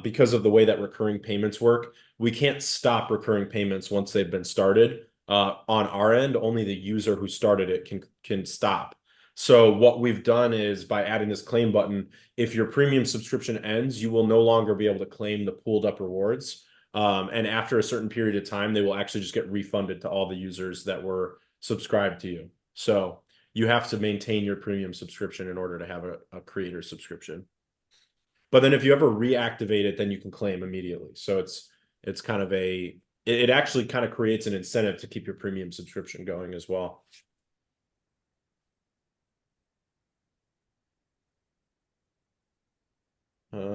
because of the way that recurring payments work, we can't stop recurring payments once they've been started. On our end, only the user who started it can stop. So what we've done is by adding this claim button, if your premium subscription ends, you will no longer be able to claim the pooled up rewards. And after a certain period of time, they will actually just get refunded to all the users that were subscribed to you. So you have to maintain your premium subscription in order to have a creator subscription. But then if you ever reactivate it, then you can claim immediately. So it's kind of it actually kind of creates an incentive to keep your premium subscription going as well.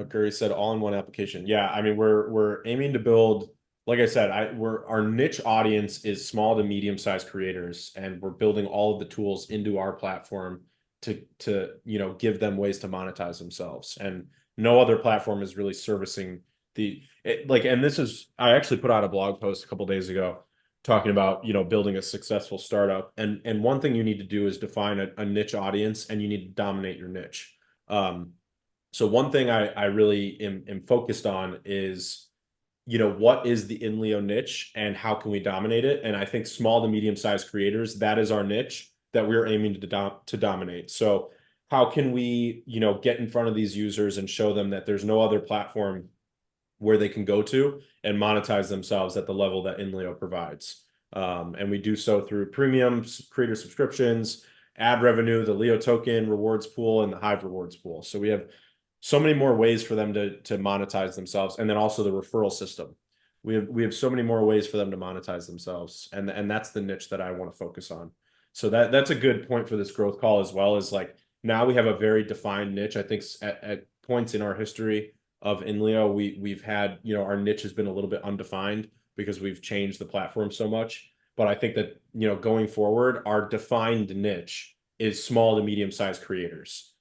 Curry said all-in-one application. Yeah, I mean we're aiming to build, like I said, our niche audience is small to medium-sized creators, and we're building all of the tools into our platform to give them ways to monetize themselves. And no other platform is really servicing and this is I actually put out a blog post a couple days ago talking about building a successful startup. And one thing you need to do is define a niche audience, and you need to dominate your niche. So one thing I really am focused on is, what is the INLEO niche and how can we dominate it? And I think small to medium-sized creators, that is our niche that we're aiming to dominate. So how can we, get in front of these users and show them that there's no other platform where they can go to and monetize themselves at the level that INLEO provides. And we do so through premium creator subscriptions, ad revenue, the Leo token rewards pool, and the Hive rewards pool. So we have so many more ways for them to monetize themselves, and then also the referral system. We have so many more ways for them to monetize themselves, and that's the niche that I want to focus on. So that's a good point for this growth call as well. Is like now we have a very defined niche. I think at points in our history of INLEO, we've had our niche has been a little bit undefined because we've changed the platform so much. But I think that going forward, our defined niche is small to medium-sized creators.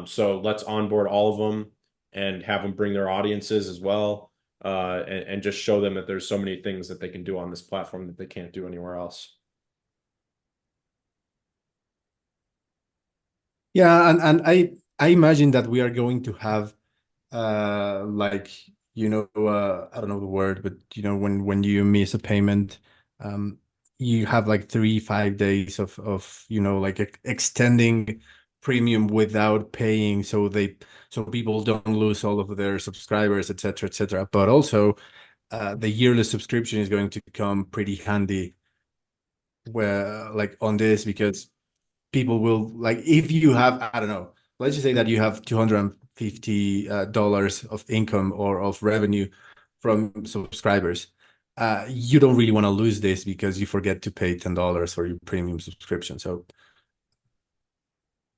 So let's onboard all of them and have them bring their audiences as well, and just show them that there's so many things that they can do on this platform that they can't do anywhere else. Yeah, and I imagine that we are going to have like I don't know the word, but when you miss a payment, um you have like 3-5 days of like extending premium without paying, so people don't lose all of their subscribers, etc., etc. But also the yearly subscription is going to come pretty handy where like on this, because people will, like, if you have, I don't know, let's just say that you have $250 of income or of revenue from subscribers. You don't really want to lose this because you forget to pay $10 for your premium subscription. So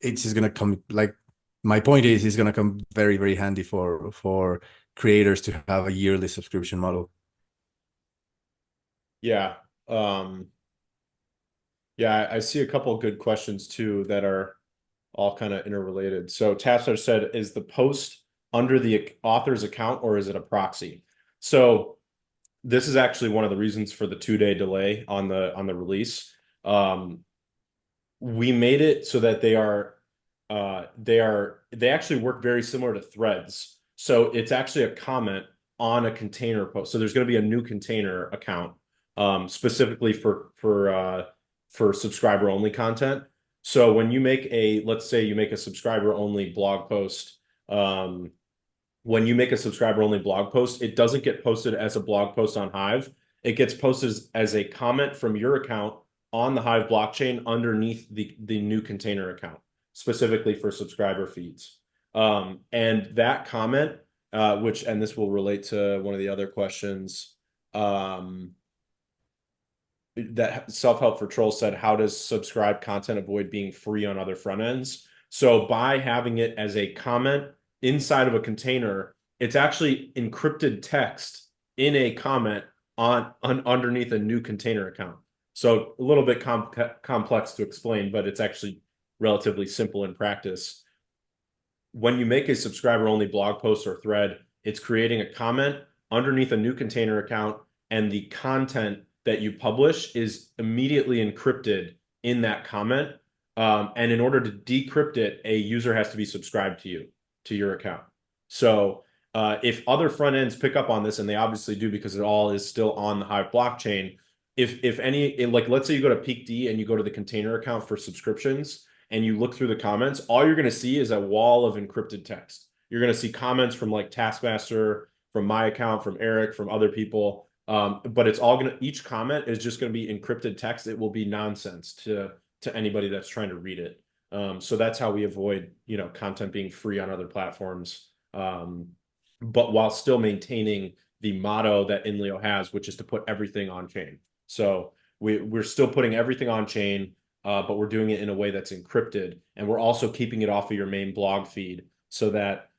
it's just gonna come, like, my point is it's gonna come very, very handy for creators to have a yearly subscription model. Yeah. Yeah, I see a couple of good questions too that are all kind of interrelated. So Tassler said, is the post under the author's account or is it a proxy? So this is actually one of the reasons for the 2-day delay on the release. We made it so that they actually work very similar to threads. So it's actually a comment on a container post. So there's going to be a new container account specifically for subscriber only content. So when you make let's say you make a subscriber only blog post, when you make a subscriber only blog post, it doesn't get posted as a blog post on Hive. It gets posted as a comment from your account on the Hive blockchain underneath the new container account, specifically for subscriber feeds. And that comment, and this will relate to one of the other questions, that self-help for trolls said, how does subscribe content avoid being free on other front ends? So by having it as a comment inside of a container, It's actually encrypted text in a comment on underneath a new container account. So a little bit complex to explain, but it's actually relatively simple in practice. When you make a subscriber only blog post or thread, it's creating a comment underneath a new container account, and the content that you publish is immediately encrypted in that comment. And in order to decrypt it, a user has to be subscribed to you, to your account. So if other front ends pick up on this, and they obviously do because it all is still on the Hive blockchain, if any, like let's say you go to PeakD and you go to the container account for subscriptions, and you look through the comments, all you're going to see is a wall of encrypted text. You're going to see comments from like Taskmaster, from my account, from Eric, from other people. But it's all going to, each comment is just going to be encrypted text. It will be nonsense to anybody that's trying to read it. So that's how we avoid, content being free on other platforms. But while still maintaining the motto that INLEO has, which is to put everything on chain. So we're still putting everything on chain, but we're doing it in a way that's encrypted, and we're also keeping it off of your main blog feed so that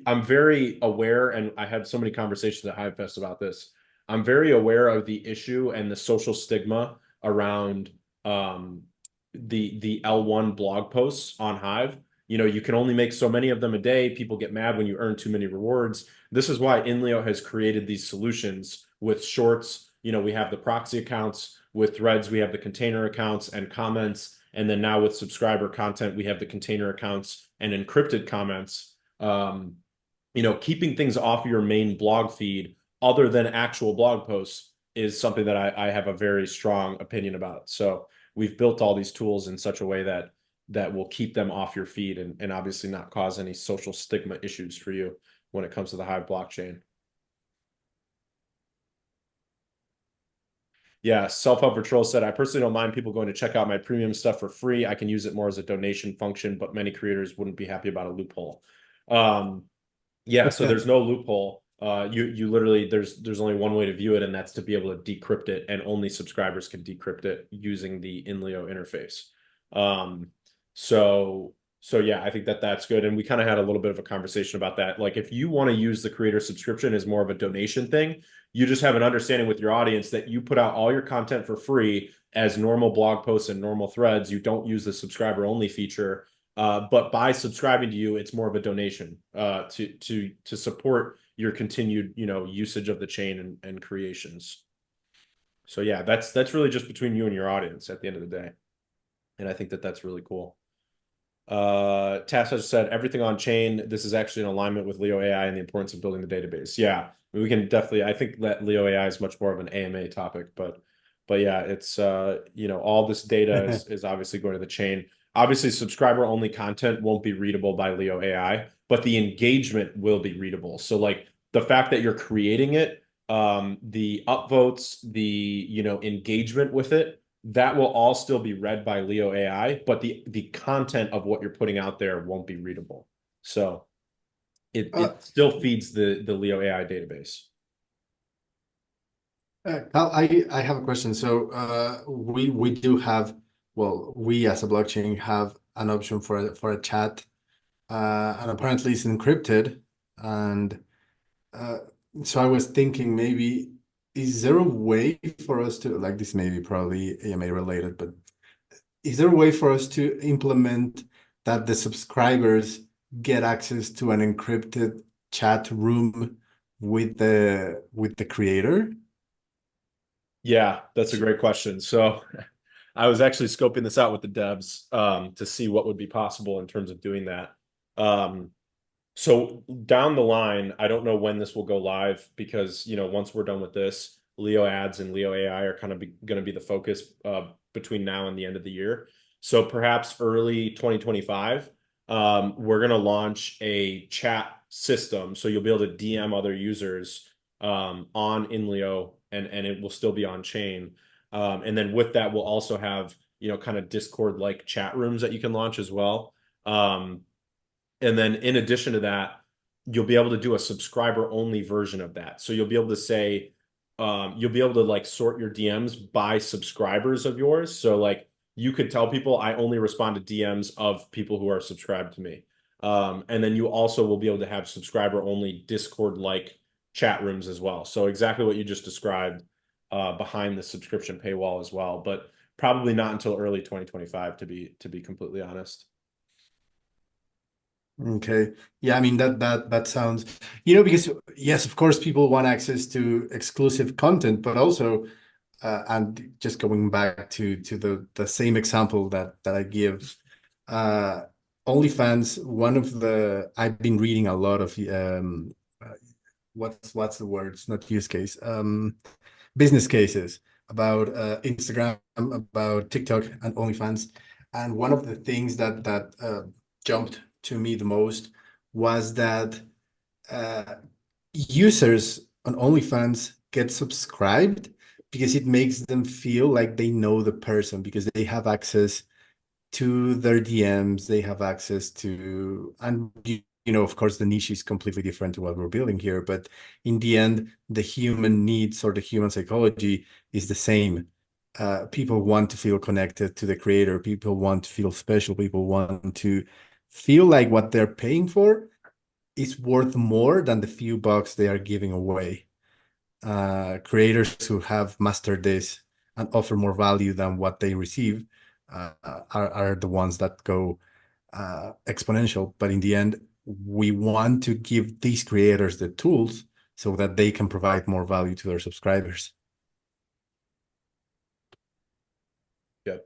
I'm very aware, and I had so many conversations at HiveFest about this. I'm very aware of the issue and the social stigma around the L1 blog posts on Hive. You can only make so many of them a day. People get mad when you earn too many rewards. This is why INLEO has created these solutions with shorts. We have the proxy accounts. With threads, we have the container accounts and comments. And then now with subscriber content, we have the container accounts and encrypted comments. Keeping things off your main blog feed other than actual blog posts is something that I have a very strong opinion about. So we've built all these tools in such a way that will keep them off your feed and obviously not cause any social stigma issues for you when it comes to the Hive blockchain. Yeah, Self-Help for Trolls said, I personally don't mind people going to check out my premium stuff for free. I can use it more as a donation function, but many creators wouldn't be happy about a loophole. Yeah, so there's no loophole. You literally there's only one way to view it, and that's to be able to decrypt it, and only subscribers can decrypt it using the INLEO interface. Um, so yeah, I think that's good. And we kind of had a little bit of a conversation about that. Like if you want to use the creator subscription as more of a donation thing, you just have an understanding with your audience that you put out all your content for free as normal blog posts and normal threads. You don't use the subscriber only feature. But by subscribing to you, it's more of a donation to support your continued, usage of the chain and creations. So yeah, that's really just between you and your audience at the end of the day. And I think that's really cool. Tass has said everything on chain. This is actually in alignment with Leo AI and the importance of building the database. Yeah, we can definitely. I think that Leo AI is much more of an AMA topic, but yeah, it's all this data is obviously going to the chain. Obviously, subscriber only content won't be readable by Leo AI, but the engagement will be readable. So like the fact that you're creating it, the upvotes, the engagement with it, that will all still be read by Leo AI, but the content of what you're putting out there won't be readable. So it still feeds the Leo AI database. Cal, I have a question. So we do have, well, we as a blockchain have an option for a chat, and apparently it's encrypted. And uh, so I was thinking maybe, is there a way for us to, like this may be probably AMA related, but is there a way for us to implement that the subscribers get access to an encrypted chat room with the creator? Yeah, that's a great question. So I was actually scoping this out with the devs to see what would be possible in terms of doing that. So down the line, I don't know when this will go live because, once we're done with this, Leo ads and Leo AI are kind of going to be the focus between now and the end of the year. So perhaps early 2025, we're going to launch a chat system. So you'll be able to DM other users on INLEO and it will still be on chain. And then with that, we'll also have, kind of Discord-like chat rooms that you can launch as well. And then in addition to that, you'll be able to do a subscriber only version of that. So you'll be able to say, you'll be able to like sort your DMs by subscribers of yours. So like you could tell people I only respond to DMs of people who are subscribed to me. And then you also will be able to have subscriber only Discord like chat rooms as well. So exactly what you just described behind the subscription paywall as well, but probably not until early 2025 to be completely honest. Okay. Yeah, I mean that sounds, you know, because yes, of course, people want access to exclusive content, but also, and just going back to the same example that I give, uh, OnlyFans. One of the I've been reading a lot of uh, what's the word? It's not use case. Business cases about Instagram, about TikTok, and OnlyFans. And one of the things that jumped to me the most was that uh, users on OnlyFans get subscribed because it makes them feel like they know the person because they have access to their DMs, they have access to, and you know, of course, the niche is completely different to what we're building here, but in the end, the human needs or the human psychology is the same. People want to feel connected to the creator. People want to feel special. People want to feel like what they're paying for is worth more than the few bucks they are giving away. Creators who have mastered this and offer more value than what they receive are the ones that go exponential. But in the end, we want to give these creators the tools so that they can provide more value to their subscribers. Yep.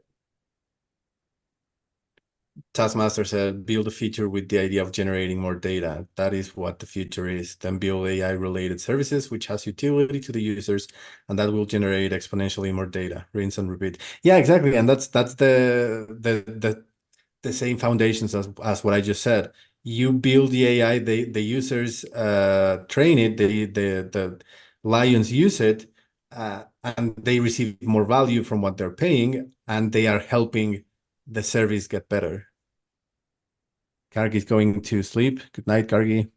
Taskmaster said, build a feature with the idea of generating more data. That is what the future is. Then build AI related services, which has utility to the users, and that will generate exponentially more data. Rinse and repeat. Yeah, exactly. And that's the same foundations as what I just said. You build the AI, the users train it, the lions use it, and they receive more value from what they're paying, and they are helping the service get better. Kargi's going to sleep. Good night, Kargi.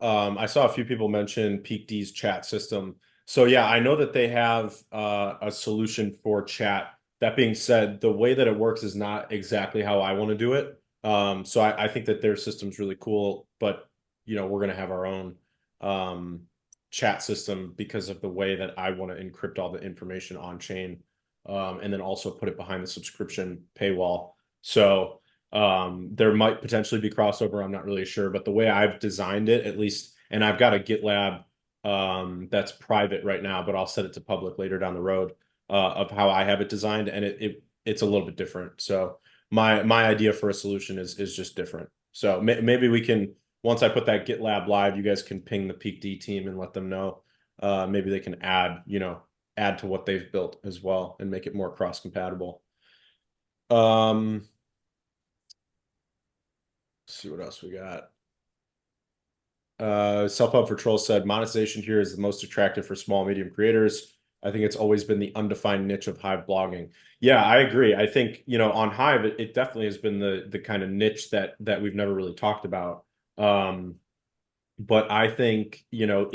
I saw a few people mention PeakD's chat system. So yeah, I know that they have a solution for chat. That being said, the way that it works is not exactly how I want to do it. So I think that their system's really cool, but you know, we're gonna have our own um, chat system because of the way that I want to encrypt all the information on chain, and then also put it behind the subscription paywall. So there might potentially be crossover. I'm not really sure, but the way I've designed it, at least, and I've got a GitLab that's private right now, but I'll set it to public later down the road of how I have it designed, and it's a little bit different. So my idea for a solution is just different. So maybe we can once I put that GitLab live, you guys can ping the Peak D team and let them know. Maybe they can add, add to what they've built as well and make it more cross compatible. Um, see what else we got. Self-Help for Trolls said monetization here is the most attractive for small medium creators. I think it's always been the undefined niche of Hive blogging. Yeah, I agree. I think, on Hive, it definitely has been the kind of niche that we've never really talked about. But I think, I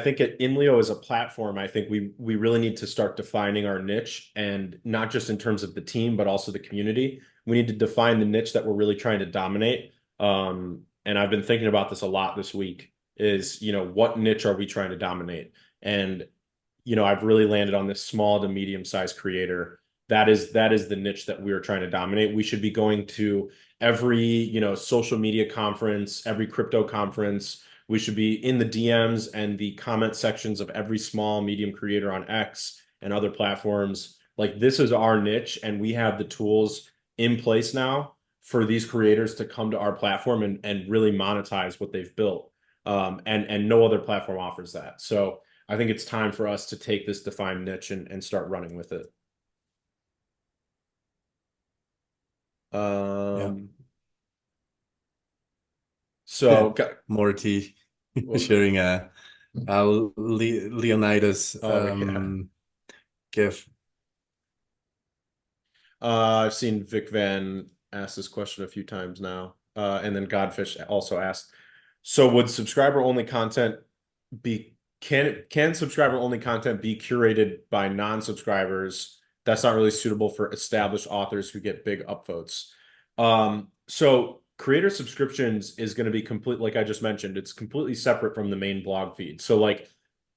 think at INLEO as a platform, I think we really need to start defining our niche, and not just in terms of the team, but also the community. We need to define the niche that we're really trying to dominate. And I've been thinking about this a lot this week is, what niche are we trying to dominate? And, I've really landed on this small to medium sized creator. That is the niche that we are trying to dominate. We should be going to every, social media conference, every crypto conference. We should be in the DMs and the comment sections of every small, medium creator on X and other platforms. Like, this is our niche, and we have the tools in place now for these creators to come to our platform and really monetize what they've built. And no other platform offers that. So I think it's time for us to take this defined niche and start running with it. Yeah. Um, so, Morty sharing a Leonidas oh yeah. GIF. I've seen Vic Van ask this question a few times now. And then Godfish also asked, so would subscriber only content can subscriber only content be curated by non-subscribers? That's not really suitable for established authors who get big upvotes. So creator subscriptions is going to be complete, like I just mentioned, it's completely separate from the main blog feed. So like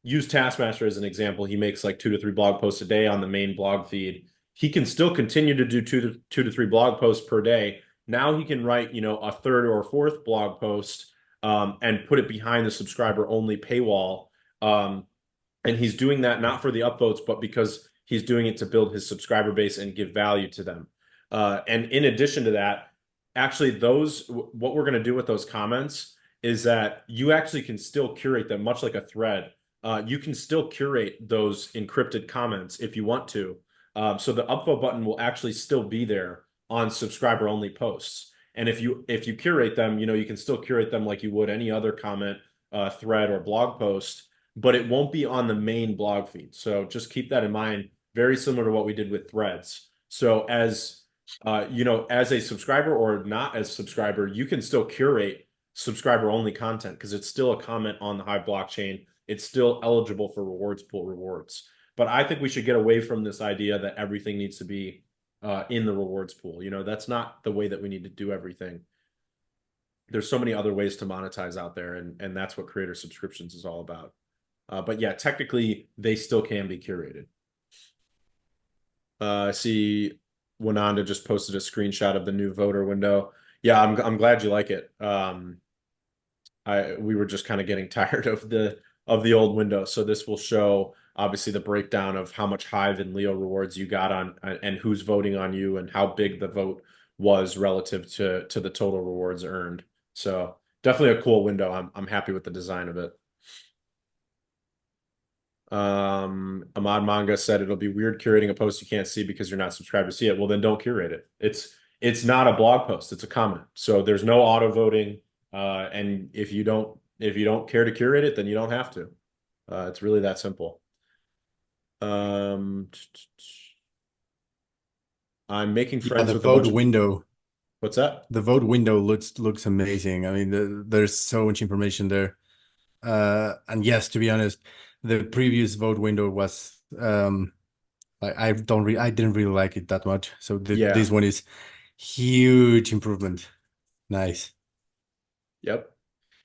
use Taskmaster as an example. He makes like 2 to 3 blog posts a day on the main blog feed. He can still continue to do two to three blog posts per day. Now he can write, a third or a fourth blog post and put it behind the subscriber only paywall. Um, and he's doing that not for the upvotes, but because he's doing it to build his subscriber base and give value to them. And in addition to that, actually, what we're going to do with those comments is that you actually can still curate them, much like a thread. You can still curate those encrypted comments if you want to. So the upvote button will actually still be there on subscriber only posts. And if you curate them, you can still curate them like you would any other comment, thread, or blog post, but it won't be on the main blog feed. So just keep that in mind. Very similar to what we did with threads. So as a subscriber or not as a subscriber, you can still curate subscriber only content because it's still a comment on the Hive blockchain. It's still eligible for rewards pool rewards. But I think we should get away from this idea that everything needs to be in the rewards pool. That's not the way that we need to do everything. There's so many other ways to monetize out there, and that's what creator subscriptions is all about. But yeah, technically they still can be curated. I see Wananda just posted a screenshot of the new voter window. Yeah, I'm glad you like it. We were just kind of getting tired of the old window, so this will show obviously the breakdown of how much Hive and Leo rewards you got on and who's voting on you and how big the vote was relative to the total rewards earned. So definitely a cool window. I'm happy with the design of it. Ahmad Manga said it'll be weird curating a post you can't see because you're not subscribed to see it. Well, then don't curate it. It's not a blog post, it's a comment. So there's no auto voting. And if you don't care to curate it, then you don't have to. It's really that simple. I'm making Yeah, friends the with a bunch vote of window. what's that? The vote window looks amazing. I mean, there's so much information there. And yes, to be honest, the previous vote window was I didn't really like it that much. So Yeah. this one is huge improvement. Nice. Yep.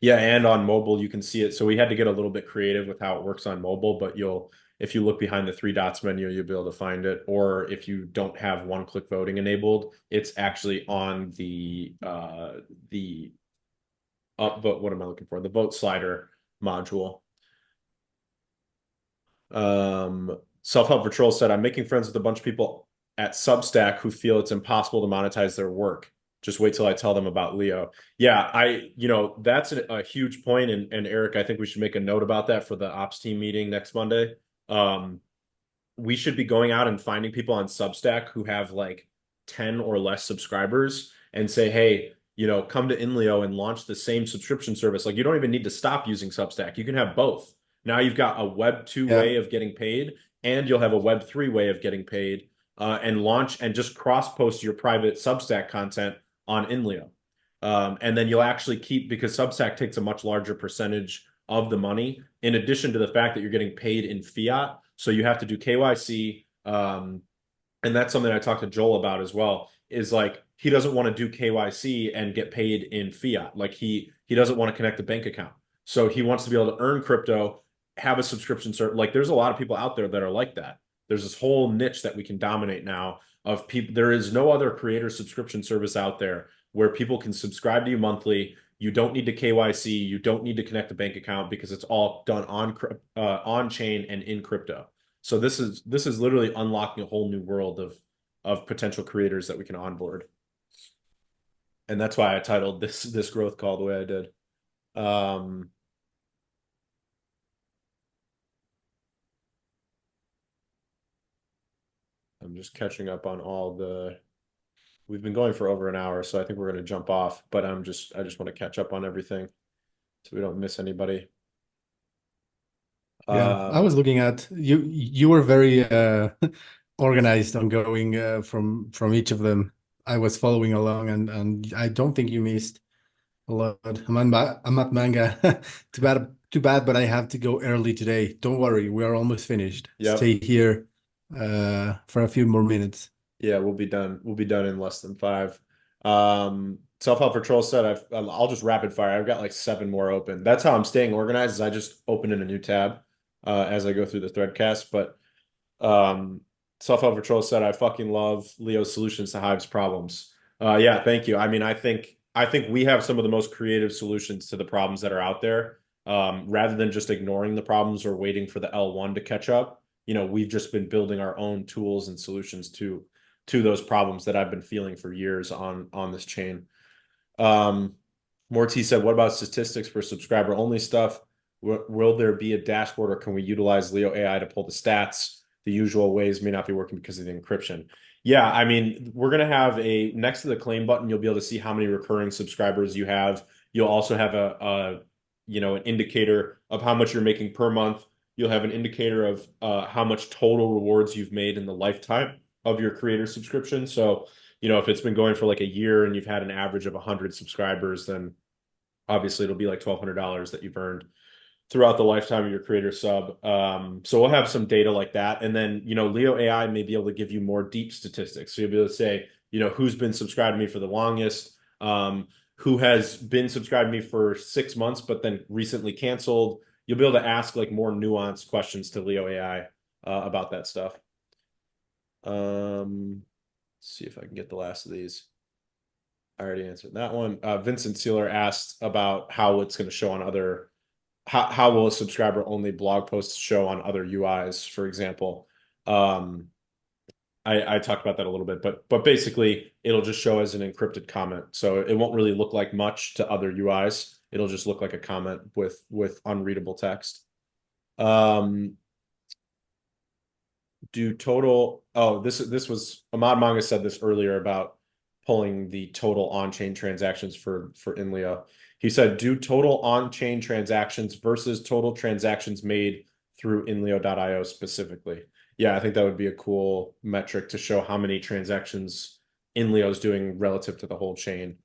Yeah, and on mobile you can see it. So we had to get a little bit creative with how it works on mobile, but if you look behind the three dots menu, you'll be able to find it. Or if you don't have one-click voting enabled, it's actually on the upvote. What am I looking for? The vote slider module. Self-help for trolls said, I'm making friends with a bunch of people at Substack who feel it's impossible to monetize their work. Just wait till I tell them about Leo. Yeah, that's a huge point. And Eric, I think we should make a note about that for the ops team meeting next Monday. We should be going out and finding people on Substack who have like 10 or less subscribers and say, hey, come to INLEO and launch the same subscription service. Like you don't even need to stop using Substack. You can have both. Now you've got a Web 2 Yeah. way of getting paid, and you'll have a Web 3 way of getting paid, and launch and just cross post your private Substack content on INLEO. And then you'll actually keep, because Substack takes a much larger percentage of the money, in addition to the fact that you're getting paid in fiat. So you have to do KYC. And that's something I talked to Joel about as well, is like he doesn't want to do KYC and get paid in fiat. Like he doesn't want to connect a bank account. So he wants to be able to earn crypto, have a subscription service. Like there's a lot of people out there that are like that. There's this whole niche that we can dominate now of people. There is no other creator subscription service out there where people can subscribe to you monthly. You don't need to KYC. You don't need to connect a bank account because it's all done on chain and in crypto. So this is literally unlocking a whole new world of potential creators that we can onboard. And that's why I titled this growth call the way I did. I'm just catching up on we've been going for over an hour, so I think we're going to jump off, but I just want to catch up on everything so we don't miss anybody. Yeah, I was looking at you. You were very organized on going from each of them. I was following along, and I don't think you missed a lot. I'm at manga. Too bad, but I have to go early today. Don't worry, we are almost finished. Yep. Stay here for a few more minutes. Yeah, we'll be done. We'll be done in less than 5. Self-help for trolls said I'll just rapid fire. I've got like 7 more open. That's how I'm staying organized, is I just open in a new tab as I go through the threadcast. But um, self-help for trolls said I fucking love Leo's solutions to Hive's problems. Yeah, thank you. I mean, I think we have some of the most creative solutions to the problems that are out there. Rather than just ignoring the problems or waiting for the L1 to catch up, we've just been building our own tools and solutions to those problems that I've been feeling for years on this chain. Um, Morty said, "What about statistics for subscriber only stuff? Will there be a dashboard, or can we utilize Leo AI to pull the stats? The usual ways may not be working because of the encryption." Yeah, I mean, we're gonna have a next to the claim button. You'll be able to see how many recurring subscribers you have. You'll also have an indicator of how much you're making per month. You'll have an indicator of how much total rewards you've made in the lifetime of your creator subscription. So, if it's been going for like a year and you've had an average of 100 subscribers, then obviously it'll be like $1,200 that you've earned throughout the lifetime of your creator sub. So we'll have some data like that. And then, Leo AI may be able to give you more deep statistics. So you'll be able to say, who's been subscribed to me for the longest, who has been subscribed to me for 6 months, but then recently canceled. You'll be able to ask like more nuanced questions to Leo AI about that stuff. Let's see if I can get the last of these. I already answered that one. Vincent Sealer asked about how it's going to show on other, how will a subscriber only blog post show on other UIs, for example. Um, I talked about that a little bit, but basically it'll just show as an encrypted comment. So it won't really look like much to other UIs. It'll just look like a comment with unreadable text. Um, do total this was Ahmad Manga said this earlier about pulling the total on-chain transactions for INLEO. He said do total on-chain transactions versus total transactions made through INLEO.io specifically. Yeah, I think that would be a cool metric to show how many transactions INLEO is doing relative to the whole chain.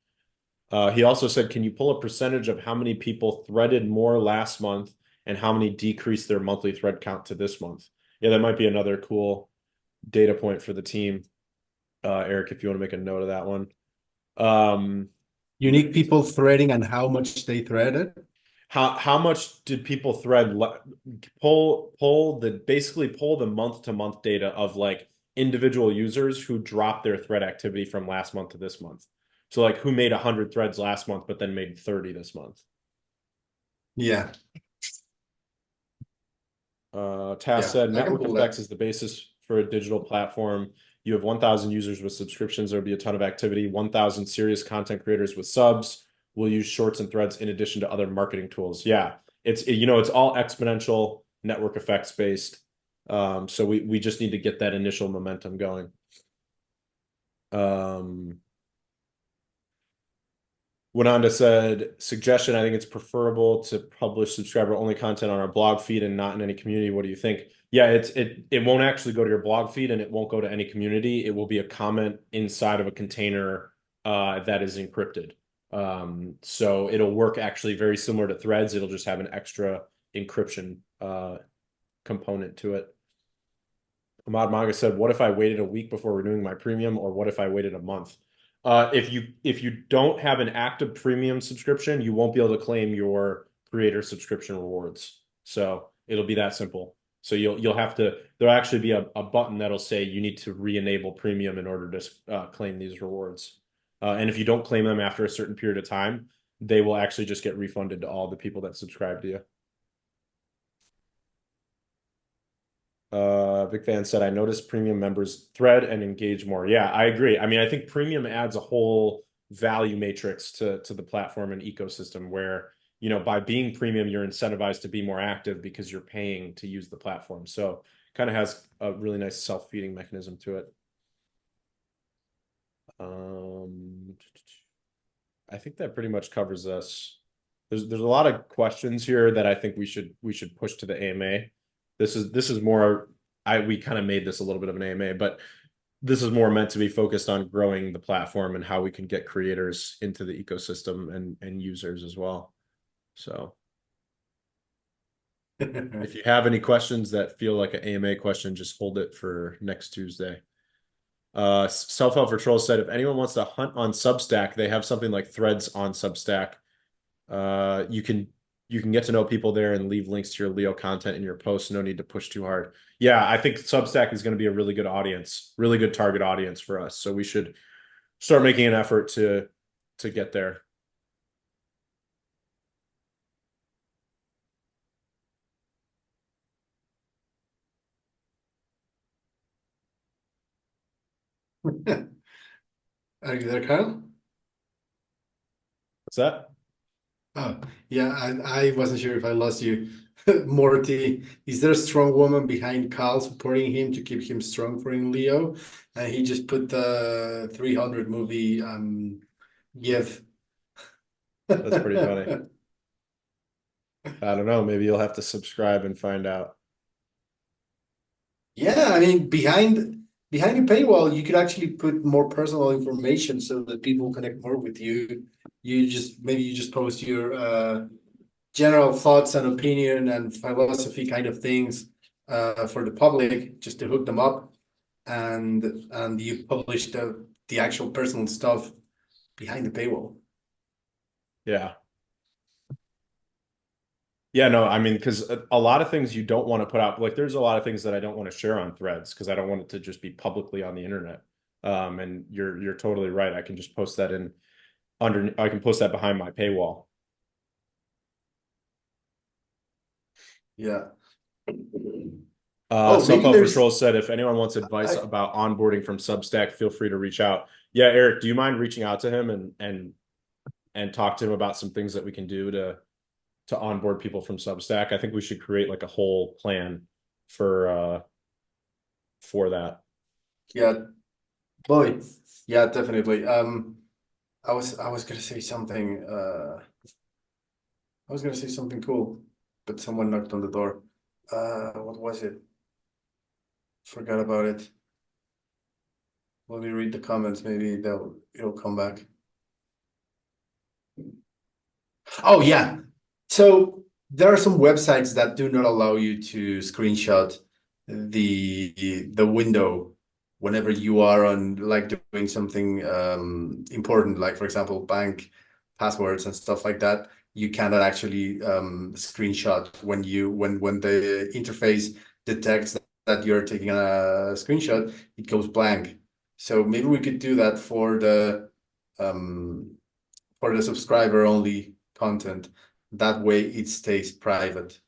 He also said, can you pull a percentage of how many people threaded more last month and how many decreased their monthly thread count to this month? Yeah, that might be another cool data point for the team. Eric, if you want to make a note of that one. Um, Unique people threading and how much they threaded. how much did people thread pull the month to month data of like individual users who dropped their thread activity from last month to this month? So like who made 100 threads last month but then made 30 this month? Yeah, Tass said I can network pull effects that. is the basis for a digital platform. You have 1,000 users with subscriptions. There'll be a ton of activity. 1,000 serious content creators with subs will use shorts and threads in addition to other marketing tools. Yeah, it's all exponential network effects based. So we just need to get that initial momentum going. Went on to said suggestion. I think it's preferable to publish subscriber only content on our blog feed and not in any community. What do you think? Yeah, it won't actually go to your blog feed and it won't go to any community. It will be a comment inside of a container that is encrypted. So it'll work actually very similar to threads. It'll just have an extra encryption component to it. Ahmad Manga said, "What if I waited a week before renewing my premium, or what if I waited a month?" If you don't have an active premium subscription, you won't be able to claim your creator subscription rewards. So it'll be that simple. So you'll have to there'll actually be a button that'll say you need to re-enable premium in order to claim these rewards. And if you don't claim them after a certain period of time, they will actually just get refunded to all the people that subscribe to you. Big Fan said, I noticed premium members thread and engage more. Yeah, I agree. I mean, I think premium adds a whole value matrix to the platform and ecosystem where, by being premium, you're incentivized to be more active because you're paying to use the platform. So kind of has a really nice self-feeding mechanism to it. I think that pretty much covers us. There's a lot of questions here that I think we should push to the AMA. This is more we kind of made this a little bit of an AMA, but this is more meant to be focused on growing the platform and how we can get creators into the ecosystem and users as well. So if you have any questions that feel like an AMA question, just hold it for next Tuesday. Self-help for trolls said if anyone wants to hunt on Substack, they have something like threads on Substack. You can get to know people there and leave links to your Leo content in your posts. No need to push too hard. Yeah, I think Substack is going to be a really good audience, really good target audience for us. So we should start making an effort to get there. Are you there, Kyle? What's that? Oh, yeah, I wasn't sure if I lost you. Morty, is there a strong woman behind Kyle supporting him to keep him strong for in Leo? And he just put the 300 movie gif. That's pretty funny. I don't know. Maybe you'll have to subscribe and find out. Yeah, I mean, behind the paywall, you could actually put more personal information so that people connect more with you. You just post your general thoughts and opinion and philosophy kind of things for the public just to hook them up, and you publish the actual personal stuff behind the paywall. Yeah. Yeah, no, I mean, because a lot of things you don't want to put out, like there's a lot of things that I don't want to share on threads because I don't want it to just be publicly on the internet. And you're totally right. I can just post that in under, I can post that behind my paywall. Yeah. Oh, maybe Self-help for there's trolls said if anyone wants advice I about onboarding from Substack, feel free to reach out. Yeah, Eric, do you mind reaching out to him and talk to him about some things that we can do to onboard people from Substack? I think we should create like a whole plan for that. yeah, boy. Yeah, definitely. I was gonna say something I was gonna say something cool, but someone knocked on the door. What was it? Forgot about it. Let me read the comments. Maybe it'll come back. Oh yeah. So there are some websites that do not allow you to screenshot the window whenever you are on like doing something important, like for example, bank passwords and stuff like that. You cannot actually screenshot when the interface detects that you're taking a screenshot, it goes blank. So maybe we could do that um for the subscriber only content. That way it stays private.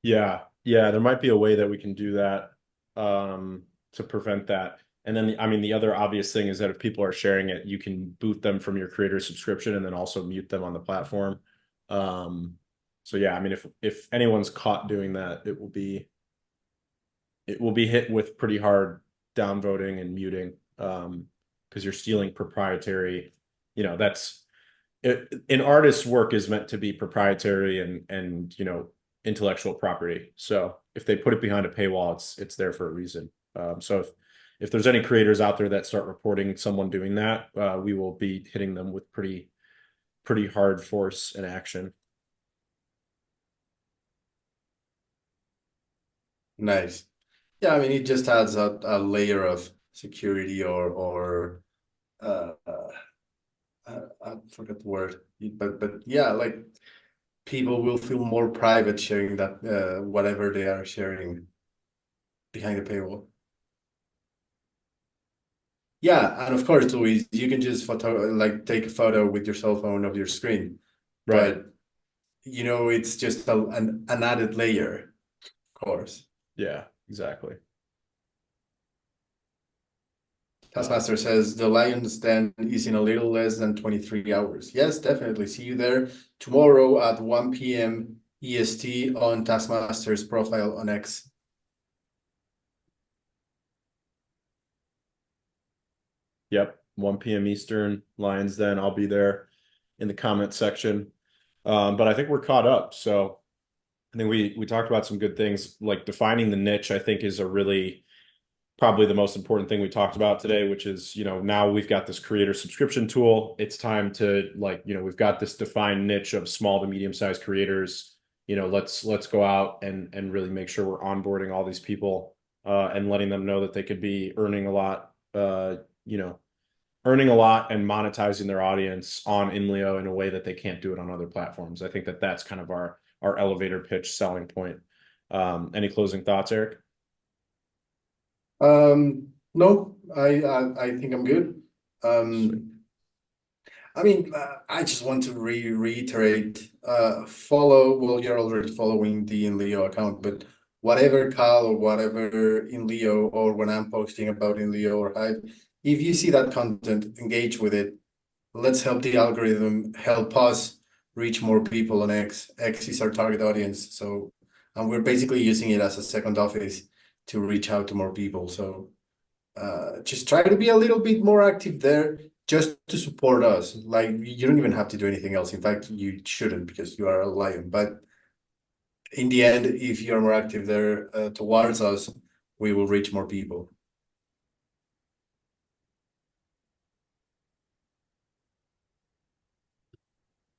Yeah, yeah, there might be a way that we can do that to prevent that. And then, I mean, the other obvious thing is that if people are sharing it, you can boot them from your creator subscription and then also mute them on the platform. Um, so yeah, I mean, if anyone's caught doing that, it will be hit with pretty hard downvoting and muting because you're stealing proprietary, that's an artist's work is meant to be proprietary and intellectual property. So if they put it behind a paywall, it's there for a reason. So if there's any creators out there that start reporting someone doing that, we will be hitting them with pretty hard force and action. Nice. Yeah, I mean it just adds a layer of security or I forgot the word. But yeah, like people will feel more private sharing that whatever they are sharing behind the paywall. Yeah, and of course, Louise, you can just take a photo with your cell phone of your screen, Right. but it's just an added layer, of course. Yeah, exactly. Uh, Taskmaster says the Lions Den is in a little less than 23 hours. Yes, definitely. See you there tomorrow at 1 p.m. EST on Taskmaster's profile on X. yep. 1 p.m. Eastern, Lions Den. I'll be there in the comment section. But I think we're caught up. So I think we talked about some good things, like defining the niche, I think is a really probably the most important thing we talked about today, which is, now we've got this creator subscription tool. It's time to we've got this defined niche of small to medium-sized creators. Let's go out and really make sure we're onboarding all these people and letting them know that they could be earning a lot you know, earning a lot and monetizing their audience on INLEO in a way that they can't do it on other platforms. I think that that's kind of our elevator pitch selling point. Any closing thoughts, Eric? No, I think I'm good. Sweet. I mean, I just want to reiterate, follow, well, you're already following the INLEO account, but whatever Cal or whatever INLEO, or when I'm posting about INLEO or Hive, if you see that content, engage with it. Let's help the algorithm help us reach more people on X. X is our target audience. So, and we're basically using it as a second office to reach out to more people. So, just try to be a little bit more active there just to support us. Like, you don't even have to do anything else. In fact, you shouldn't, because you are a lion. But in the end, if you're more active there towards us, we will reach more people.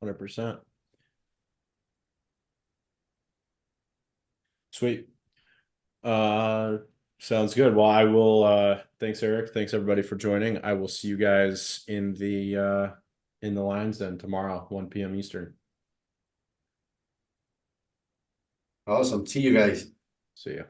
100%. Sweet. Uh, Sounds good. Well, I will thanks Eric. Thanks everybody for joining. I will see you guys in the lines then tomorrow, 1 p.m. Eastern. Awesome. See you guys. See ya.